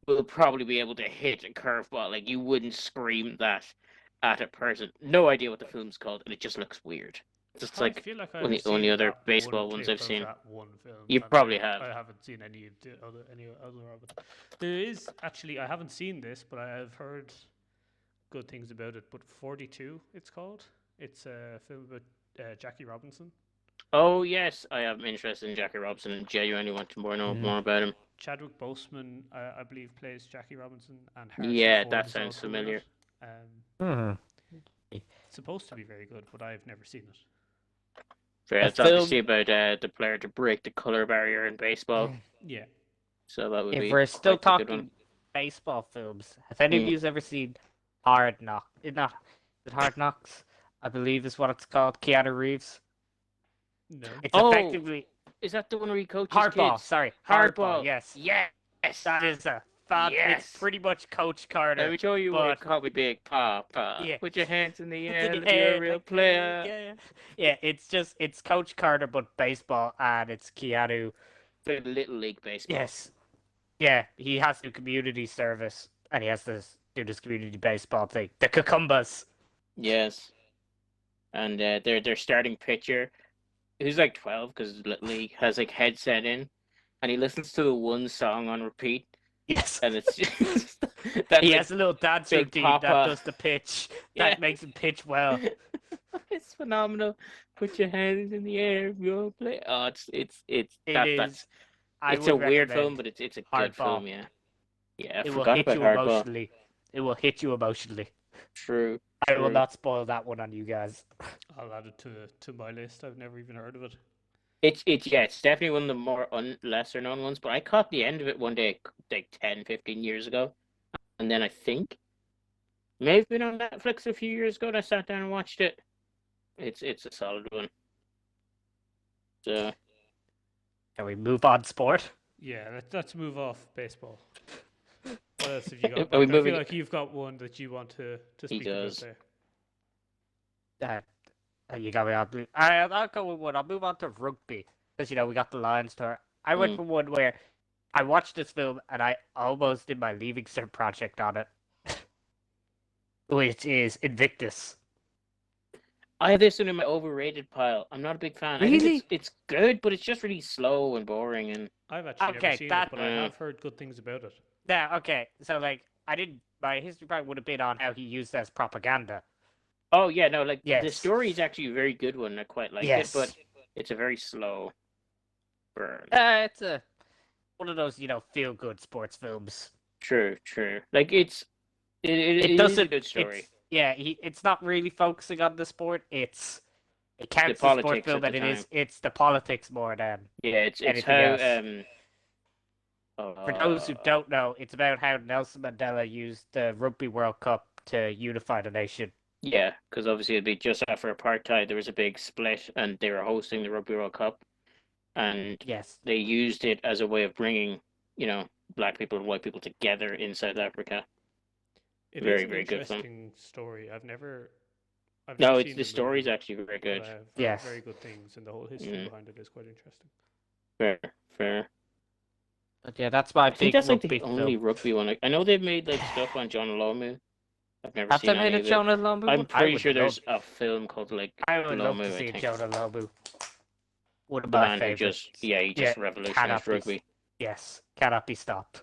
will probably be able to hit a curveball. Like you wouldn't scream that at a person. No idea what the film's called, and it just looks weird. It's I like feel like one of I've the only seen other that baseball one ones clip I've of seen. that one film, You and probably have. I haven't seen any other of it. There is actually, I haven't seen this, but I have heard good things about it. But 42, it's called. It's a film about Jackie Robinson. Oh yes, I am interested in Jackie Robinson and genuinely want to know Mhm. more about him. Chadwick Boseman, I believe, plays Jackie Robinson, and Harrison Yeah, Ford that is sounds also in familiar. it. Hmm. It's supposed to be very good, but I've never seen it. Fair. A It's obviously film. about the player to break the color barrier in baseball. Yeah. So that would If be we're still quite a good one. talking baseball films, has any of Mm. you ever seen Hard Knock? Not is it Hard Knocks? I believe is what it's called. Keanu Reeves. No. It's Oh, effectively is that the one where he coaches Hardball. kids? Sorry, Hardball. Yes, Yes. that is a fun. It's Yes. pretty much Coach Let Carter. me show you what but it called me big papa. Yeah. Put your hands in the It's air in like the you're a air, real like, player. yeah. It's Coach Carter, but baseball, and it's Keanu. The Little League baseball. Yes, yeah. He has to do community service, and he has to do this community baseball thing. The Cucumbas. Yes. And their starting pitcher, who's like 12 because Little League, has like headset in, and he listens to the one song on repeat, Yes. and it's just that He like, has a little dance Big routine Papa. that does the pitch. Yeah. That makes him pitch well. It's phenomenal. Put your hands in the air, you're a player. Oh, it's It that, is. that's I it's a would weird recommend film, but it's a good Hardball. film. Yeah. Yeah, I It will forgot hit about you Hardball. emotionally. It will hit you emotionally. True. I will True. not spoil that one on you guys. I'll add it to my list. I've never even heard of it. It's definitely one of the more lesser known ones, but I caught the end of it one day like 10, 15 years ago. And then I think may have been on Netflix a few years ago and I sat down and watched it. It's a solid one. So Can we move on, sport? Yeah, let's move off baseball. What else have you got? Are we Michael? I moving- feel like you've got one that you want to He speak about does. there. You got me on. I'll go with one. I'll move on to rugby because we got the Lions tour. I went Mm. for one where I watched this film and I almost did my leaving cert project on it, which is Invictus. I have this one in my overrated pile. I'm not a big fan. I Really? think it's good, but it's just really slow and boring and I've actually Okay, never seen that- it, but I have heard good things about it. Yeah, okay. So I didn't. My history part would have been on how he used it as propaganda. oh yeah, no, like the Yes. story is actually a very good one. I quite like Yes. it, but it's a very slow burn. It's one of those feel good sports films. True. Like it is a doesn't. good story. It's not really focusing on the sport. It counts as a sport politics film, at but the it's the politics more than. Yeah, it's anything how For those who don't know, it's about how Nelson Mandela used the Rugby World Cup to unify the nation. yeah, because obviously it'd be just after apartheid there was a big split and they were hosting the Rugby World Cup, and Yes. they used it as a way of bringing black people and white people together in South Africa. It Very, is an very good film. interesting story. I've never No, seen the story's actually very but good. I have heard Yes. very good things, and the whole history Mm. behind it is quite interesting. Fair. But yeah, that's my I think big that's like rugby the only film. rugby one. I know they've made like stuff on John Lomu. I've never Have seen they made any a of it. Jonah Lomu? I'm one? I pretty would sure there's love- a film called like I would love Lomu, to I see think. Jonah Lomu. One of The my man who favorites. just he just revolutionized cannot be- rugby. Yes, cannot be stopped.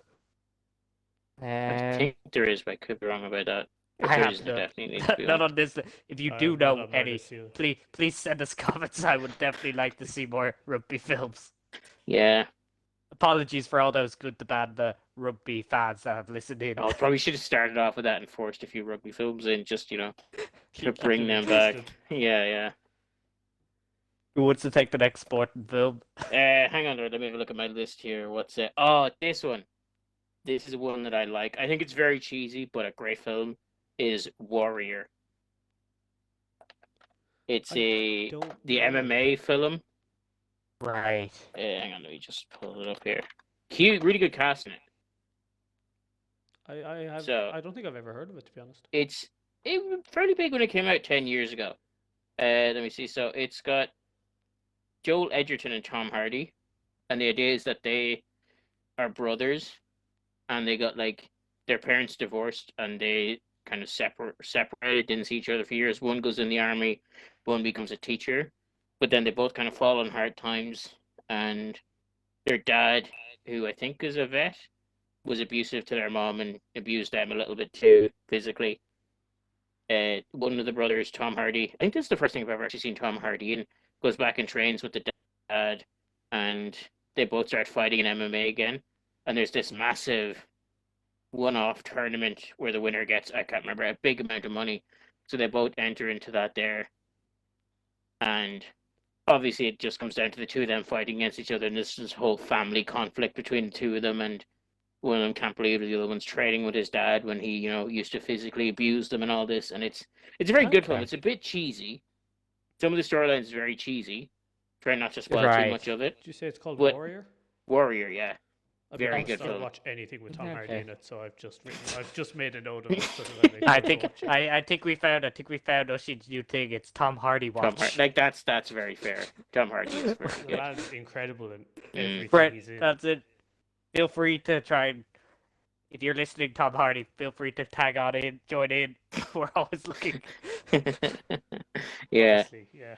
I think there is, but I could be wrong about that. If I there have is, there no- definitely needs to be not one. on this. If you I do have not know on my any, list either. please send us comments. I would definitely like to see more rugby films. Yeah. Apologies for all those good, the bad, the rugby fans that have listened in. Oh, probably should have started off with that and forced a few rugby films in, just to Keep bring them back. Yeah. Who wants to take the next sport and film? Hang on there. Let me have a look at my list here. What's it? Oh, this one. This is one that I like. I think it's very cheesy, but a great film. Is Warrior. It's the Don't know. MMA film. Right. Hang on, let me just pull it up here. Cute, really good cast in it. I have. So- I don't think I've ever heard of it, to be honest. It was fairly big when it came out 10 years ago. Let me see. So it's got Joel Edgerton and Tom Hardy, and the idea is that they are brothers, and they got like their parents divorced, and they kind of separated, didn't see each other for years. One goes in the army, one becomes a teacher, but then they both kind of fall on hard times, and their dad, who I think is a vet, was abusive to their mom and abused them a little bit too physically. One of the brothers, Tom Hardy, I think this is the first thing I've ever actually seen Tom Hardy in, goes back and trains with the dad, and they both start fighting in MMA again. And there's this massive one-off tournament where the winner gets, I can't remember, a big amount of money. So they both enter into that there. And obviously it just comes down to the two of them fighting against each other, and this whole family conflict between the two of them, and one of them can't believe the other one's trading with his dad when he, used to physically abuse them and all this. And it's a very good film. Okay. It's a bit cheesy. Some of the storylines is very cheesy. Try not to spoil too Right. much of it. Did you say it's called What- Warrior? Warrior, yeah. I've Very never good started film. watch anything with Tom Hardy Okay. in it, so I've just made a note of it. So that I, make I sure to think watch it. I think we found Oshin's new thing. It's Tom Hardy watch. Tom Hardy, like that's very fair. Tom Hardy is very The good. man's incredible in everything Brett, he's in. that's it. Feel free to try and, if you're listening, Tom Hardy, feel free to tag on in, join in. We're always looking. Yeah. Honestly, yeah.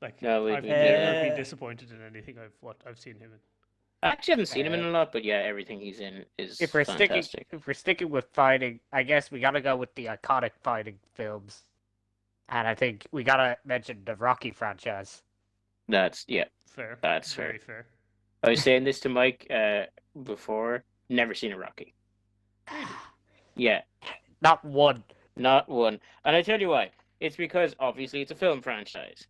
Like No, I've we never do. been disappointed in anything I've seen him in. I actually haven't seen him in a lot, but yeah, everything he's in is If we're fantastic. sticking with fighting, I guess we gotta go with the iconic fighting films. And I think we gotta mention the Rocky franchise. That's Fair. That's very fair. I was saying this to Mike before. Never seen a Rocky. Yeah, Not one. not one. And I tell you why. It's because obviously it's a film franchise.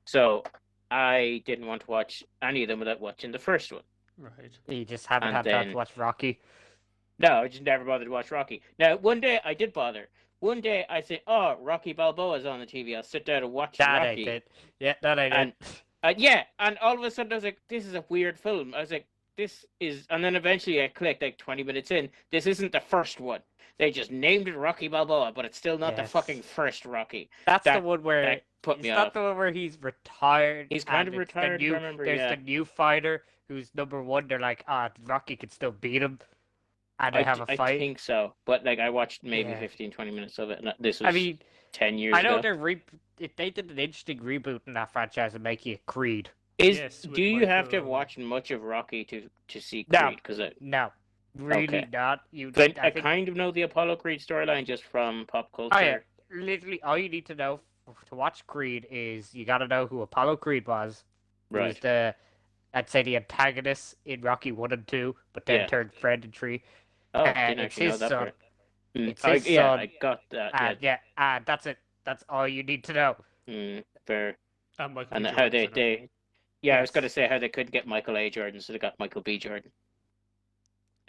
So I didn't want to watch any of them without watching the first one. Right. You just haven't And had time then- to watch Rocky. No, I just never bothered to watch Rocky. Now, one day I did bother. One day I said, "Oh, Rocky Balboa's on the TV. I'll sit down and watch That Rocky." ain't it. Yeah, that ain't And it. yeah, and all of a sudden I was like, "This is a weird film." I was like, "This is," and then eventually I clicked like 20 minutes in. This isn't the first one. They just named it Rocky Balboa, but it's still not the Yes. fucking first Rocky. That's that- the one where That put it's me not off. the one where he's retired. He's kind and of it's the retired, if I new- remember, There's yeah. the new fighter who's number one. They're like, Rocky can still beat him, and they have a I fight. think so, but like I watched maybe Yeah. 15, 20 minutes of it, and this was I mean, 10 years I know ago. if they did an interesting reboot in that franchise and make it Creed. Yes, with Do you have to have Michael- watched much of Rocky to see No. Creed? Because No, really Okay. not. You. I think, kind of know the Apollo Creed storyline just from pop culture. Oh yeah, literally all you need to know to watch Creed is you got to know who Apollo Creed was. Who was Right. I'd say the antagonist in Rocky 1 and 2, but then Yeah. turned friend in 3. Oh, I and didn't it's actually know his that son. part. It's his yeah, son. I got that. And and that's it. That's all you need to know. Fair. And Michael And B. how Jordan's they, in it. yeah, I was Yes. gonna say how they couldn't get Michael A. Jordan, so they got Michael B. Jordan.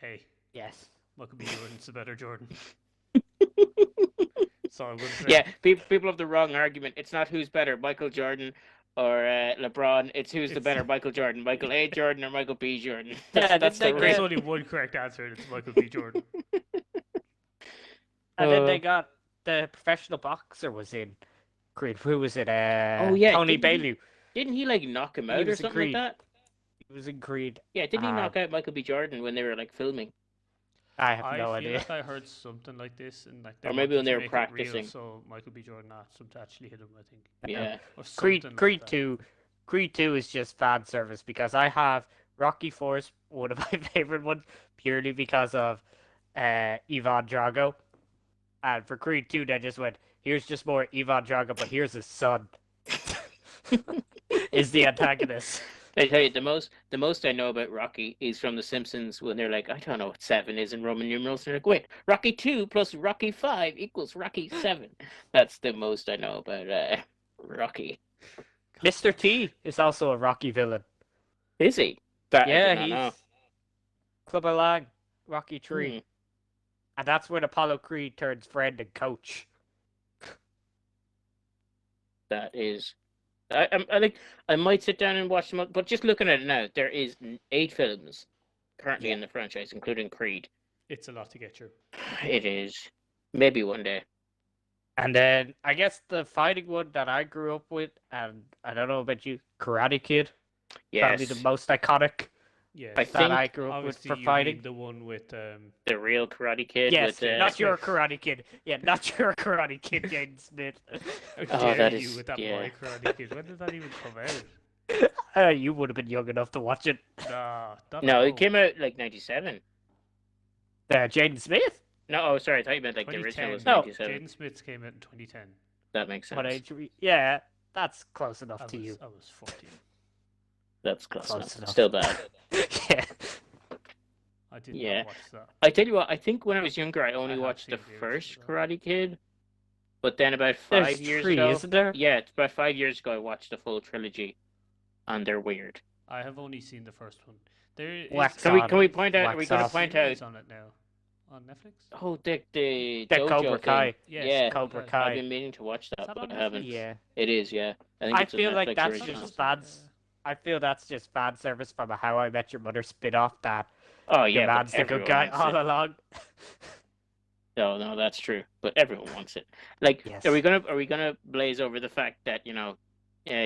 Hey, Yes. Michael B. Jordan's a better Jordan. So I'm going to say. Yeah, people have the wrong argument. It's not who's better, Michael Jordan or LeBron. It's who's the It's- better, Michael Jordan, Michael A. Jordan or Michael B. Jordan. Yeah, That's the didn't they There's get- only one correct answer, and it's Michael B. Jordan. And then they Uh, got the professional boxer was in Creed. Who was it? Oh, yeah, Tony didn't Bellew. Didn't he like knock him He out or was in something like Creed. that? He was in Creed. Yeah, didn't he Ah. knock out Michael B. Jordan when they were like filming? I have I no feel idea. like I heard something like this, and like Or maybe wanted when they to were make it real, practicing. so Michael B. Jordan asked him to actually hit him. I think. Yeah. Or Creed something like Creed that. 2 Creed 2 is just fan service because I have Rocky 4 is one of my favorite ones purely because of Ivan Drago. And for Creed 2 they just went, here's just more Ivan Drago, but here's his son. Is the antagonist. I tell you, the most I know about Rocky is from The Simpsons when they're like, I don't know what 7 is in Roman numerals. They're like, wait, Rocky 2 plus Rocky 5 equals Rocky 7. That's the most I know about Rocky. Mr. T is also a Rocky villain. Is he? That I Yeah, did not he's know. Clubber Lang, Rocky 3. Hmm. And that's when Apollo Creed turns friend and coach. That is, I think I might sit down and watch them, but just looking at it now, there is 8 films currently in the franchise, including Creed. It's a lot to get through. It is. Maybe one day. And then I guess the fighting one that I grew up with, and I don't know about you, Karate Kid. Probably Yes, the most iconic Yeah. I that think I grew up with Obviously, for you fighting. mean the one with the real Karate Kid. Yes, with, not your Karate Kid. Yeah, not your Karate Kid, Jaden Smith. How Oh, dare that you is- with that yeah. My Karate Kid? When did that even come out? You would have been young enough to watch it. Nah, not No, at it all. came out like 97. Jaden Smith? No, oh, sorry, I thought you meant like the original 2010. was No. 97. Jaden Smith's came out in 2010. That makes sense. What age? Yeah, that's close enough I to you. was 14. That's close, Close enough. enough. Still bad. Yeah. I did Yeah. not watch that. I tell you what, I think when I was younger, I only have watched the seen videos of first that. Karate Kid. But then about There's 5 years 3, ago, isn't there? yeah, it's about 5 years ago I watched the full trilogy, and they're weird. I have only seen the first one. There is Wax Can we on, can we point out? Are we wax going to off. point series out? on it now on Netflix. Oh, the The dojo Cobra thing. Kai. Yes, Yeah, Cobra Kai. Kai. I've been meaning to watch that, that but on I haven't. Netflix? Yeah. It is, yeah. I think I it's a feel like Netflix that's original. just I feel that's just fan service from a How I Met Your Mother spin-off that Oh your yeah, but man's the good everyone guy wants all it. along. No, that's true. But everyone wants it. Like, Yes. are we gonna blaze over the fact that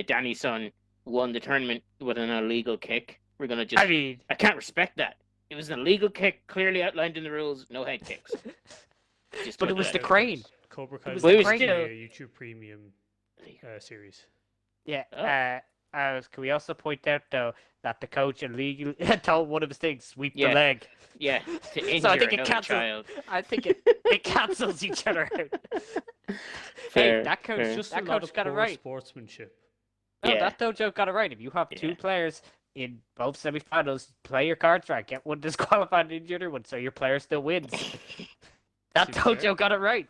Danny's son won the tournament with an illegal kick? We're gonna just. I mean, I can't respect that. It was an illegal kick, clearly outlined in the rules. No head kicks. Just but cut it was that the out. crane. Cobra Kai It was was the the crane. YouTube Premium series. Yeah. Oh. Can we also point out though that the coach illegally told one of his things sweep Yeah. the leg? Yeah, to injure So I think it another cancels. child. I think it cancels each other out. Fair, Hey, that coach fair. Just that a lot coach of got it poor right. sportsmanship. No, Yeah. that dojo got it right. If you have two Yeah. players in both semifinals, play your cards right. Get one disqualified and the other one, so your player still wins. That Seems fair. dojo got it right.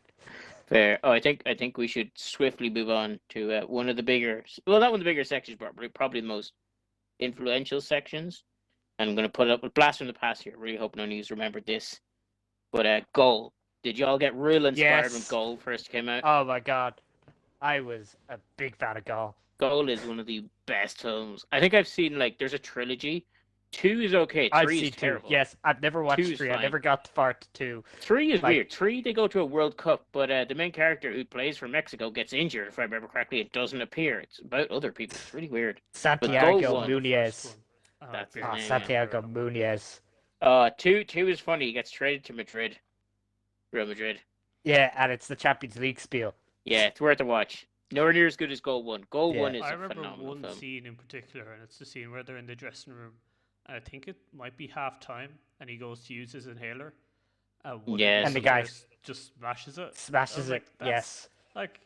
Fair. Oh, I think we should swiftly move on to one of the bigger. Well, not one of the bigger sections, but probably the most influential sections. And I'm going to put up a blast from the past here. Really hope none of you remembered this. But Goal. Did y'all get real inspired when Yes. Goal first came out? Oh my god, I was a big fan of Gall. Goal is one of the best films. I think I've seen there's a trilogy. 2 is okay. 3 I've is seen 2. terrible. Yes, I've never watched 2 is 3. I fine. never got far to 2. 3 is Like- weird. 3 they go to a World Cup, but the main character who plays for Mexico gets injured. If I remember correctly, it doesn't appear. It's about other people. It's really weird. Santiago Goal won. Nunez. That's his Oh, name, yeah. Santiago Nunez. 2 is funny. He gets traded to Madrid, Real Madrid. Yeah, and it's the Champions League spiel. Yeah, it's worth a watch. Nowhere near as good as Goal 1. Goal Yeah. 1 is I a remember phenomenal one film. scene in particular, and it's the scene where they're in the dressing room, and I think it might be half time, and he goes to use his inhaler. One of Yes. And the players guy just smashes it. I Smashes was it. like, that's- Yes. Like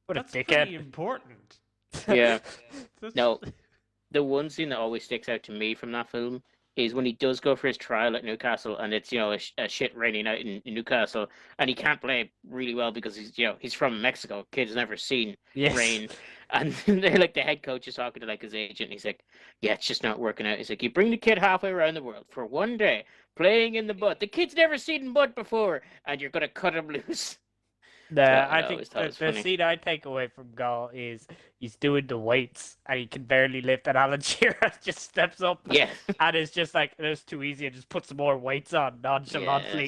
What a that's dickhead. pretty important. Yeah. That's- No, the one scene that always sticks out to me from that film is when he does go for his trial at Newcastle, and it's a shit rainy night in Newcastle, and he can't play really well because he's from Mexico. Kid's never seen Yes. rain, and they're like the head coach is talking to his agent. And he's like, "Yeah, it's just not working out." He's like, "You bring the kid halfway around the world for one day playing in the mud. The kid's never seen mud before, and you're gonna cut him loose." Yeah, I I think always thought it was the funny. scene I take away from Gall is he's doing the weights and he can barely lift, and Alan Shearer just steps up Yeah. and is just like, it's too easy, and just put some more weights on nonchalantly.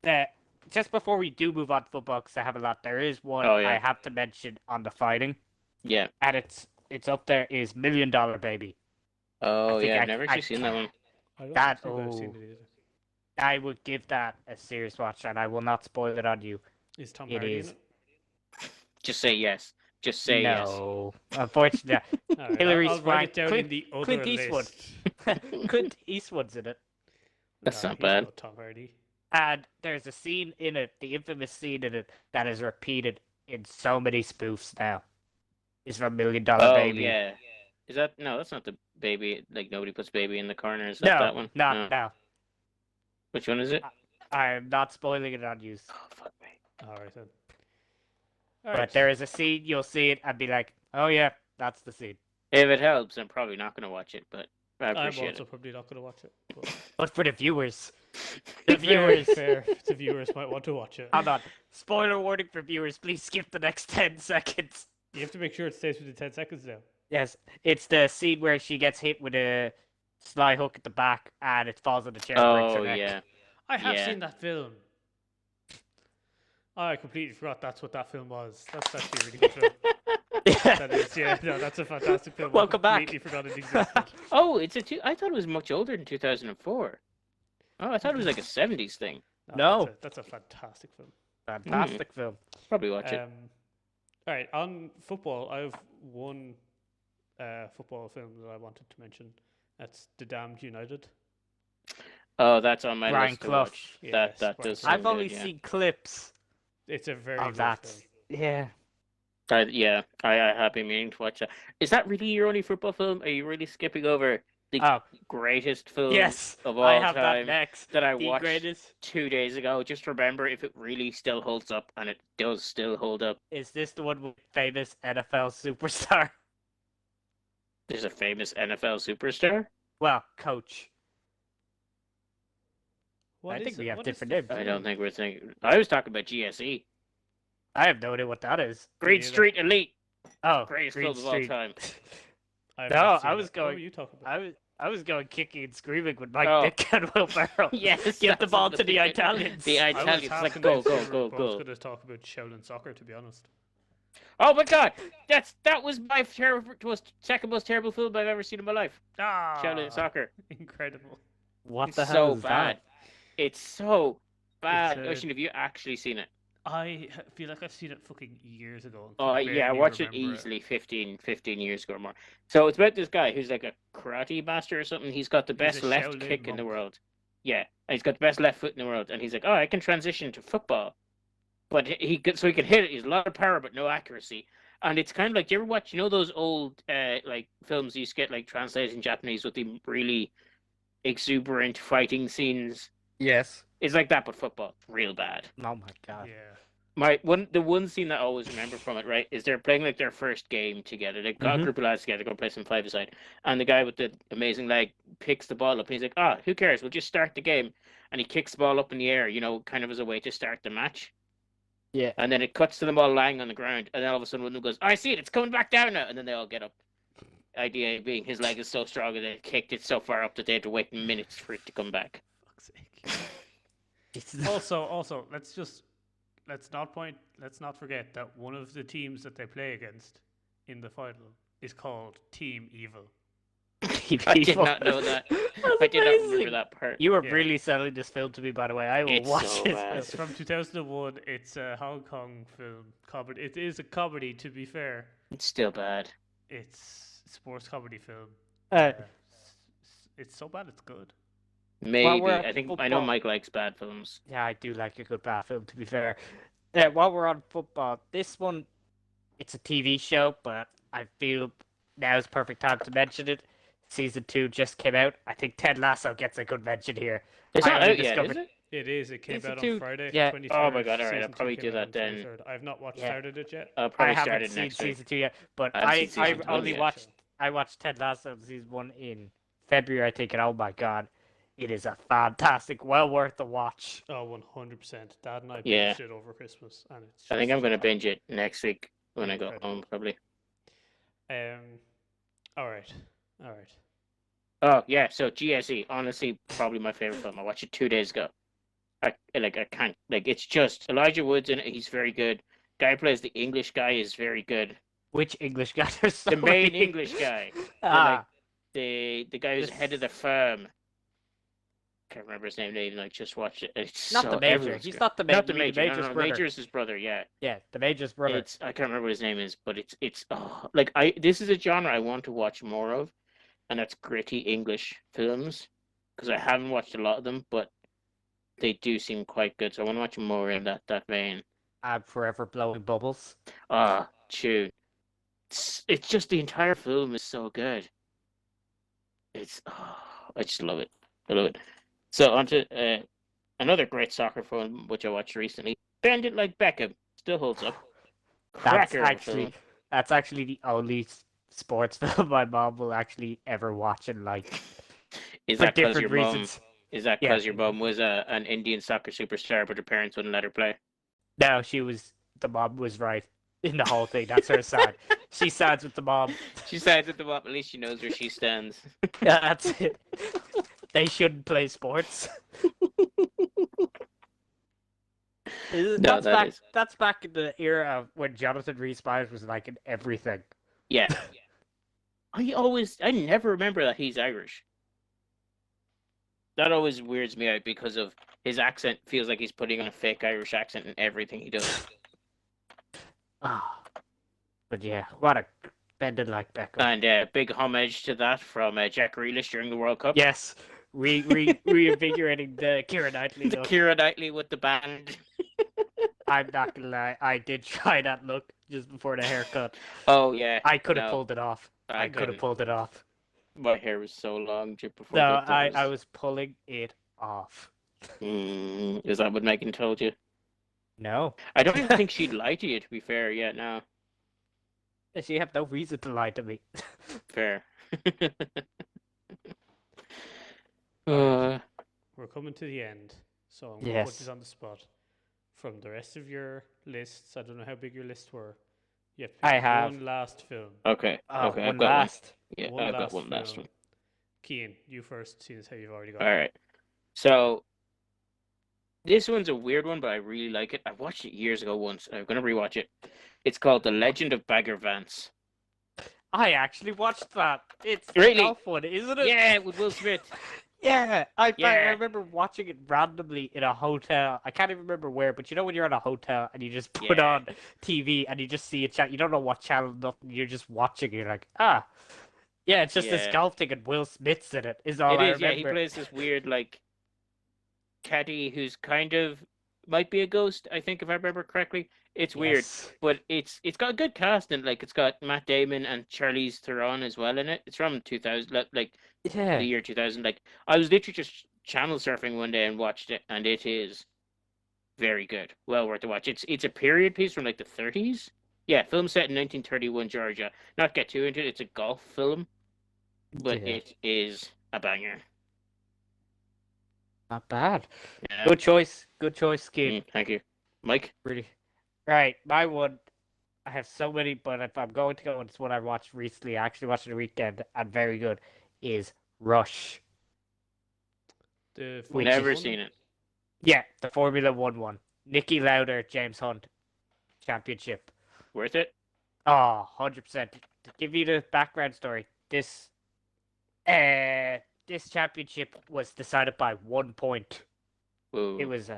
Yes. Just before we do move on to football, because I have a lot, there is one Oh, yeah. I have to mention on the fighting, Yeah. and it's up there, is $1 Million Baby. Oh think yeah, I- I've never I actually seen that one. I don't That- think I've seen oh. it either. I would give that a serious watch, and I will not spoil it on you. Is Tom It Hardy is. in it? Just say yes. Just say yes. No, unfortunately, All right, Hillary I'll write Swank- it down Clint- in the other Clint Eastwood. list. Clint Eastwood's in it. That's Nah, not he's bad. no Tom Hardy. And there's a scene in it, the infamous scene in it, that is repeated in so many spoofs now. It's from $1 Million Oh Baby. yeah. Is that no? That's not the baby. Like nobody puts baby in the corner. Is that No, that one? not No. now. Which one is it? I am not spoiling it on you. Oh fuck me. All right then. But there is a scene, you'll see it and be like, oh yeah, that's the scene. If it helps, I'm probably not gonna watch it, but I I'm appreciate also it. probably not going to watch it. But But for the viewers, the very viewers, fair. The viewers might want to watch it. hold on. Spoiler warning for viewers, please skip the next 10 seconds. You have to make sure it stays within 10 seconds now. Yes, it's the scene where she gets hit with a sly hook at the back and it falls on the chair and breaks her Oh neck. yeah. I have Yeah. seen that film. Oh, I completely forgot that's what that film was. That's actually a really good film. That is, yeah, no, that's a fantastic film. Welcome I back. completely forgot it existed. Oh, I thought it was much older than 2004. Oh, I thought it was like a 70s thing. No. That's a fantastic film. Fantastic film. Probably watch it. All right, on football, I have one football film that I wanted to mention. That's The Damned United. Oh, that's on my Brian list to Clough. watch. Yes, that Brian does. Clough. sound I've only good, yeah. seen clips It's a very of good that. film. Yeah. Yeah, I have been meaning to watch that. Is that really your only football film? Are you really skipping over the Oh, greatest film yes, of I all have that time next. that I The watched greatest. 2 days ago. Just remember if it really still holds up, and it does still hold up. Is this the one with famous NFL superstar? There's a famous NFL superstar. Well, coach. What I think is we it? have What is different the names. I film? don't think we're thinking. I was talking about GSE. I have no idea what that is. Green neither. Street Elite. Oh, Greatest Green film of all Street. time. I've No, not I seen was it. What were going- you talking about? I was going kicking and screaming with Mike Oh. Dick and Will Ferrell. Yes, Give the that's ball what to the it- Italians. The I was Italians. half Like go, convinced go, we were go, both go. going to talk about Shaolin soccer, to be honest. Oh my God, that was my second most terrible film I've ever seen in my life. Ah, Shaolin Soccer. incredible. What It's the hell so is bad. that? It's so bad. It's, Ocean, have you actually seen it? Feel like I've seen it fucking years ago. and Oh can yeah, I barely watched it remember easily 15 years ago or more. So it's about this guy who's like a karate master or something. He's got the He's best a left Shaolin kick in the monk. world. Yeah, and he's got the best left foot in the world. And he's like, oh, I can transition to football. But he can hit it. He's a lot of power, but no accuracy. And it's kind of like, do you ever watch, those old like films you used to get like translated in Japanese with the really exuberant fighting scenes? Yes. It's like that, but football. Real bad. Oh my god. Yeah. The one scene that I always remember from it, right, is they're playing like their first game together. They got a Mhm. group of lads together, go play some five-a-side, and the guy with the amazing leg picks the ball up, and he's like, "Ah, who cares? We'll just start the game." And he kicks the ball up in the air, kind of as a way to start the match. Yeah. And then it cuts to them all lying on the ground, and then all of a sudden one of them goes, "I see it. It's coming back down now," and then they all get up. Idea being his leg is so strong that it kicked it so far up that they had to wait minutes for it to come back. Fuck's sake. Also, let's not forget that one of the teams that they play against in the final is called Team Evil. I did not know that. I did not remember that part. You were Yeah. really selling this film to me, by the way. I will It's watch so it. bad. It's from 2001. It's a Hong Kong film comedy. It is a comedy, to be fair. It's still bad. It's a sports comedy film. Uh, It's so bad it's good. Maybe. we're at I know football- Mike likes bad films. yeah, I do like a good bad film, to be fair. While we're on football, this one, it's a TV show, but I feel now is perfect time to mention it. Season 2 just came out. I think Ted Lasso gets a good mention here. It's I not only out yet, is discovered- it? It is. It came Season out two, on Friday, yeah. 23rd. Oh my God, alright, I'll Season 2 probably do came out that on then. 23rd. I've not Yeah. started it yet. I'll I probably haven't start it seen next week. season 2 yet, but I haven't I seen season two only yet. watched Ted Lasso season 1 in February, I think, and oh my god, it is a fantastic, well worth the watch. Oh, 100%. Dad and I Yeah. binged it over Christmas, and it's. I think I'm just- going to binge it next week when I go Incredible. home, probably. All right. Oh, yeah, so GSE, honestly, probably my favorite film. I watched it 2 days ago. I can't, it's just, Elijah Wood's in it, he's very good. Guy who plays the English guy is very good. Which English guy? There's so The main many. English guy. Ah, The guy who's This- head of the firm. Can't remember his name, even, just watched it. It's not so, the major. everyone's He's good. not the major. Not the major. No, major's no, brother. Major is his brother, yeah. Yeah, the major's brother. I can't remember what his name is, but this is a genre I want to watch more of, and that's gritty English films, because I haven't watched a lot of them, but they do seem quite good. So I want to watch more in that vein. I'm forever blowing bubbles. Ah, tune. It's just the entire film is so good. I just love it. I love it. So on to another great soccer film which I watched recently. Bend It Like Beckham still holds up. That's Cracker of a actually film. the only sports film my mom will actually ever watch and like Is for that because different your mom? reasons. Is that Yeah. because your mom was an Indian soccer superstar, but her parents wouldn't let her play? No, the mom was right in the whole thing. That's her side. She sides with the mom. She sides with the mom. At least she knows where she stands. Yeah, that's it. They shouldn't play sports. No, that is. That's back in the era of when Jonathan Rhys-Meyers was like in everything. Yeah. I never remember that he's Irish. That always weirds me out because of his accent. Feels like he's putting on a fake Irish accent in everything he does. Ah, but yeah, what a bended like Beckham. And big homage to that from Jack Grealish during the World Cup. Yes, reinvigorating the Keira Knightley The look. Keira Knightley with the band. I'm not gonna lie, I did try that look just before the haircut. Oh yeah. I could have No, pulled it off. I could have couldn't. pulled it off. My hair was so long just before No, that I was pulling it off. Is that what Megan told you? No. I don't even think she'd lie to you, to be fair. Yeah, no. She had no reason to lie to me. Fair. Alright, we're coming to the end, so I'm going to put Yes. this on the spot. From the rest of your lists, I don't know how big your lists were. You have to pick I have one last film. Okay. Okay, I've one got one. last. Yeah, One I've got last one last film. one. Cian, you first, seeing as how you've already got All it. right. So this one's a weird one, but I really like it. I watched it years ago once. I'm gonna rewatch it. It's called The Legend of Bagger Vance. I actually watched that. It's the Really? golf one, isn't it? Yeah, with Will Smith. Yeah, I Yeah. remember watching it randomly in a hotel. I can't even remember where, but you know when you're in a hotel and you just put Yeah. on TV and you just see a channel, you don't know what channel, nothing. You're just watching. You're like, ah, yeah, it's just this Yeah. golf thing and Will Smith's in it. Is all It I is, yeah. He remember. plays this weird, like, caddy who's kind of might be a ghost. I think, if I remember correctly. It's weird, Yes. but it's got a good cast, and like it's got Matt Damon and Charlize Theron as well in it. It's from 2000, like Yeah. the year 2000. Like I was literally just channel surfing one day and watched it, and it is very good, well worth a watch. It's a period piece from like the 30s. Yeah, film set in 1931 Georgia. Not get too into it. It's a golf film, but Yeah. it is a banger. Not bad. Yeah. Good choice. Good choice, kid. Thank you, Mike. Really. Right, my one. I have so many, but if I'm going to go, it's one I watched recently. I actually watched it the weekend, and very good. Is Rush. The Which Never one? seen it. Yeah, the Formula One one. Nicky Lauda, James Hunt, championship. Worth it. Oh, 100%. To give you the background story, this championship was decided by 1 point. Ooh. It was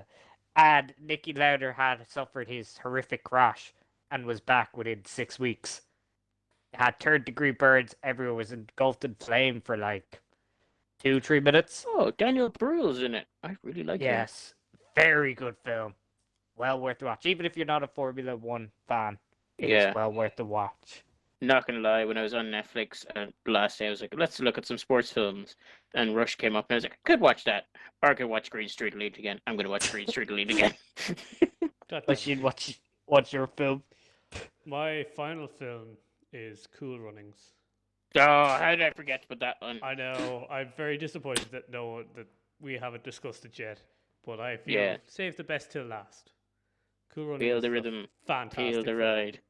and Nicky Lauda had suffered his horrific crash and was back within 6 weeks. Had third-degree burns. Everyone was engulfed in flame for like 2-3 minutes. Oh, Daniel Bruhl's in it. I really like him. Yes, very good film. Well worth the watch. Even if you're not a Formula One fan, it is well worth the watch. Not gonna lie, when I was on Netflix last day, I was like, let's look at some sports films. And Rush came up, and I was like, I could watch that. Or I could watch Green Street Elite again. I'm gonna watch Green Street Elite again. That Machine, what's your film? My final film is Cool Runnings. Oh, how did I forget to put that on? I know. I'm very disappointed that that we haven't discussed it yet, but I feel Yeah. save the best till last. Cool Runnings. Feel is the a rhythm, fantastic. feel the film. ride.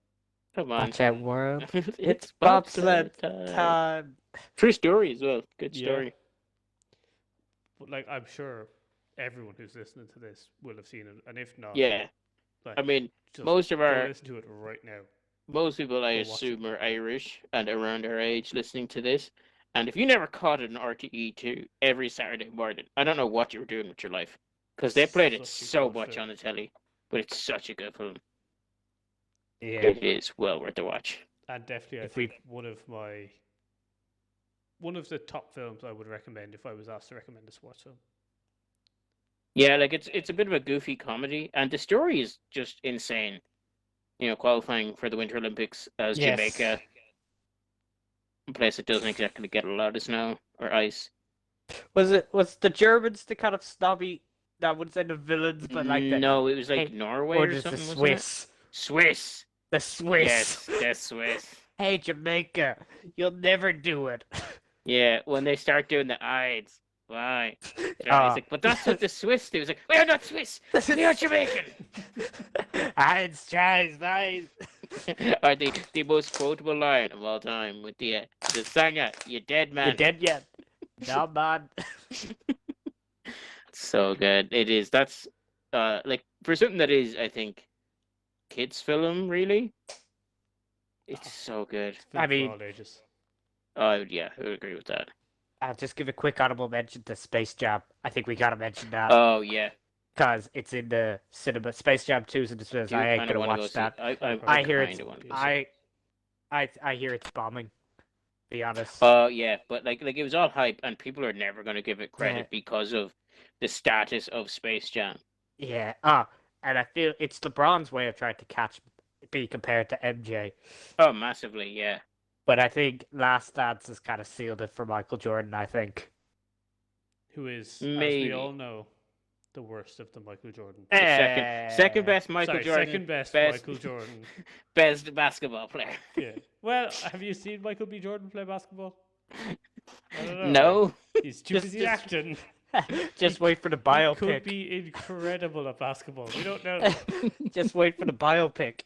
Come on. Watch out, world. It's bobsled time. Time. True story as well. Good Yeah. story. But like, I'm sure everyone who's listening to this will have seen it, and if not, Yeah. like, I mean, just most of go our listen to it right now. most people I Go watch assume are Irish and around our age listening to this. And if you never caught it on RTE2 every Saturday morning, I don't know what you were doing with your life. Because they played it Such a so good much film. on the telly. But it's such a good film. Yeah. It is well worth the watch. And definitely, I If we- think one of the top films I would recommend if I was asked to recommend a sports film. Yeah, like it's a bit of a goofy comedy, and the story is just insane. You know, qualifying for the Winter Olympics as Yes. Jamaica, a place that doesn't exactly get a lot of snow or ice. Was the Germans the kind of snobby? That would say the villains, but like the No, it was like hey, Norway or or just the something. Wasn't it? Swiss. Swiss. The Swiss. Yes, the Swiss. Hey Jamaica, you'll never do it. Yeah, when they start doing the Ides, why? He's Ah. like, but that's what the Swiss do. He's like, we are not Swiss, we are Jamaican. Heinz tries, nice. Or the most quotable line of all time with the singer, "You dead man." You dead yet? No, man. So good. It is. That's like for something that is, I think, kids film. Really, it's so good. Film I for mean- all ages. Oh yeah, I would agree with that. I'll just give a quick honorable mention to Space Jam. I think we gotta mention that Oh yeah. because it's in the cinema. Space Jam 2's in the cinemas. Do you I ain't kinda gonna wanna watch go see- that. I hear kinda it's wanna go see it. I hear it's bombing. Be honest. Oh yeah, but like it was all hype, and people are never going to give it credit Yeah. because of the status of Space Jam. Yeah. And I feel it's LeBron's way of trying to be compared to MJ. Oh, massively, yeah. But I think Last Dance has kind of sealed it for Michael Jordan, I think. Who is, as we Maybe. all know, the worst of the Michael Jordan. The second best Michael Sorry, Jordan. second best Michael Jordan. Best basketball player. Yeah. Well, have you seen Michael B. Jordan play basketball? I don't know. No. He's too Just- busy just- acting. Just wait for the He biopic. could be incredible at basketball. We don't know. Just wait for the biopic.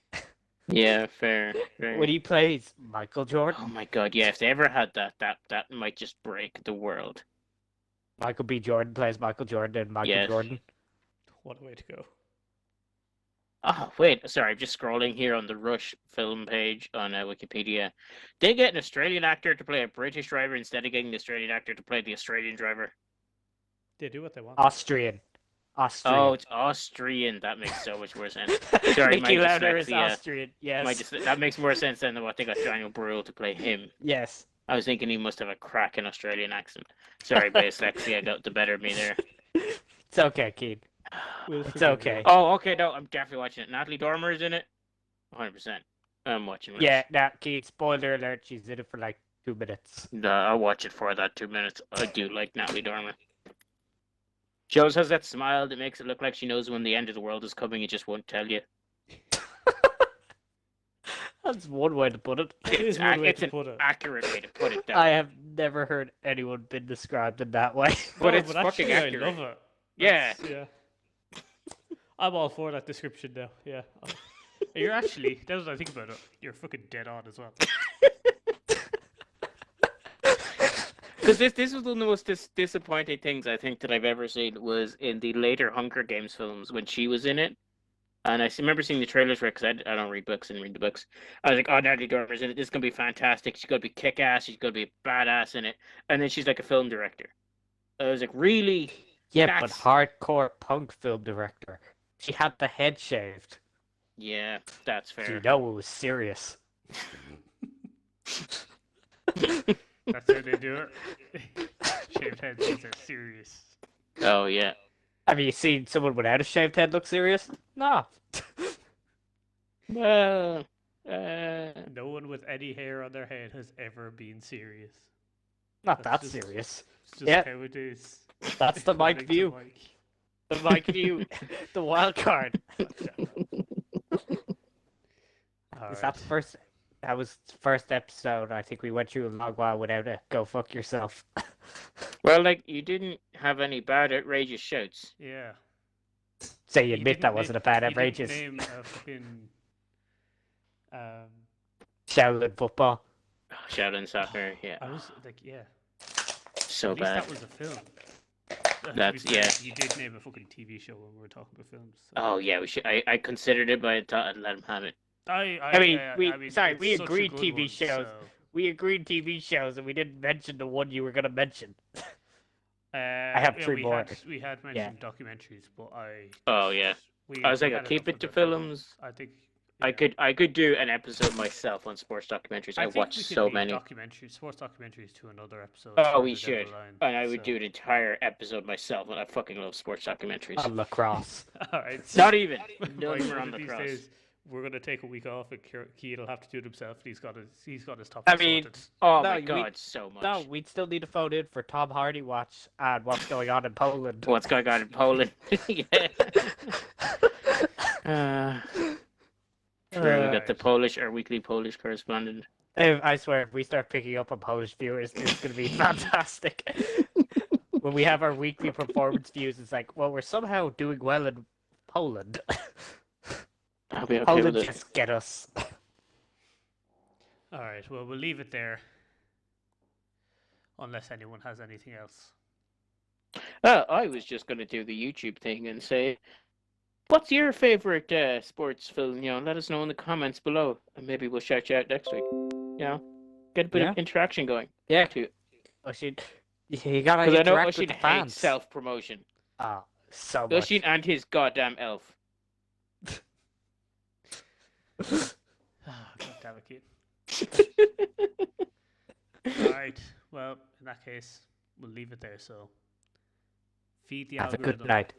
Yeah, fair. When he plays Michael Jordan. Oh my god, yeah, if they ever had that might just break the world. Michael B. Jordan plays Michael Jordan and Michael Yes. Jordan. What a way to go. Oh, wait, sorry, I'm just scrolling here on the Rush film page on Wikipedia. They get an Australian actor to play a British driver instead of getting the Australian actor to play the Australian driver. They do what they want. Austrian. Oh, it's Austrian. That makes so much more sense. Sorry, Mickey my Lauder is dyslexia. Austrian. Yes. That makes more sense than what they got Daniel Brühl to play him. Yes. I was thinking he must have a cracking Australian accent. Sorry, my dyslexia got the better of me there. It's okay, Keith. We'll It's forgive okay. you. Oh, okay, no, I'm definitely watching it. Natalie Dormer is in it. 100%. I'm watching it. Yeah, now, Keith, spoiler alert, she's in it for like 2 minutes. I'll watch it for that 2 minutes. I do like Natalie Dormer. She always has that smile that makes it look like she knows when the end of the world is coming and just won't tell you. That's one way to put it. It is one way It's to an put it. accurate way to put it down. I have never heard anyone been described in that way. But No, it's fucking actually, accurate. I love it. Yeah. Yeah. I'm all for that description now. Yeah. You're actually, now that I think about it, you're fucking dead on as well. Because this was one of the most disappointing things I think that I've ever seen was in the later Hunger Games films when she was in it. And I remember seeing the trailers for it because I don't read books and read the books. I was like, oh, Natalie Dormer's in it. This is going to be fantastic. She's going to be kick-ass. She's going to be badass in it. And then she's like a film director. I was like, really? Yeah, That's- but hardcore punk film director. She had the head shaved. Yeah, that's So fair. you know it was serious. That's how they do it. Shaved heads, these are serious. Oh, yeah. Have you seen someone without a shaved head look serious? No. Well, No one with any hair on their head has ever been serious. Not That's that just- serious. It's just Yeah. how it is. That's the Mike According to view. Mike. The Mike view. The wild card. All Is that right. the first? That was the first episode. I think we went through a long while without a go fuck yourself. well, like, you didn't have any bad, outrageous shouts. Yeah. So you He admit didn't that wasn't a bad he didn't outrageous name a fucking, Shaolin football. Shaolin soccer, yeah. I was like, yeah. So At least bad. that was a film. To be That's- fair, yeah. You did name a fucking TV show when we were talking about films. So. Oh, yeah, we should. I considered it, but I thought I'd let him have it. I mean, sorry, it's we such a agreed good TV one, shows. so, We agreed TV shows, and we didn't mention the one you were gonna mention. I have three more. We had mentioned documentaries, but Oh, yeah. I was like, I'll keep it to films. I think I could do an episode myself on sports documentaries. I think watched we could so leave many. sports documentaries to another episode. Oh, further we down should. the line, And I would so- do an entire episode myself, and I fucking love sports documentaries. On lacrosse. All right. Not even. Mike, None were one on of the these cross. days, we're gonna take a week off, and Keith will have to do it himself. And he's got his topic I mean, sorted. Oh No, my we- god, so much. No, we'd still need to phone in for Tom Hardy watch and what's going on in Poland. What's going on in Poland? yeah. We got the Polish, our weekly Polish correspondent. I swear, if we start picking up on Polish viewers, it's going to be fantastic. When we have our weekly performance views, it's like, well, we're somehow doing well in Poland. I'll be okay Poland with it. just get us. All right. Well, we'll leave it there. Unless anyone has anything else. I was just going to do the YouTube thing and say, what's your favorite sports film? You know, let us know in the comments below, and maybe we'll shout you out next week. You know, get a bit Yeah. of interaction going. Yeah. Too. Oisin, you gotta Because I know interact with Oisin the hates fans. self-promotion. Oh, so much. Oisin and his goddamn elf. God damn it, Keith. All right. Well, in that case, we'll leave it there. So, feed the Have a algorithm. good night.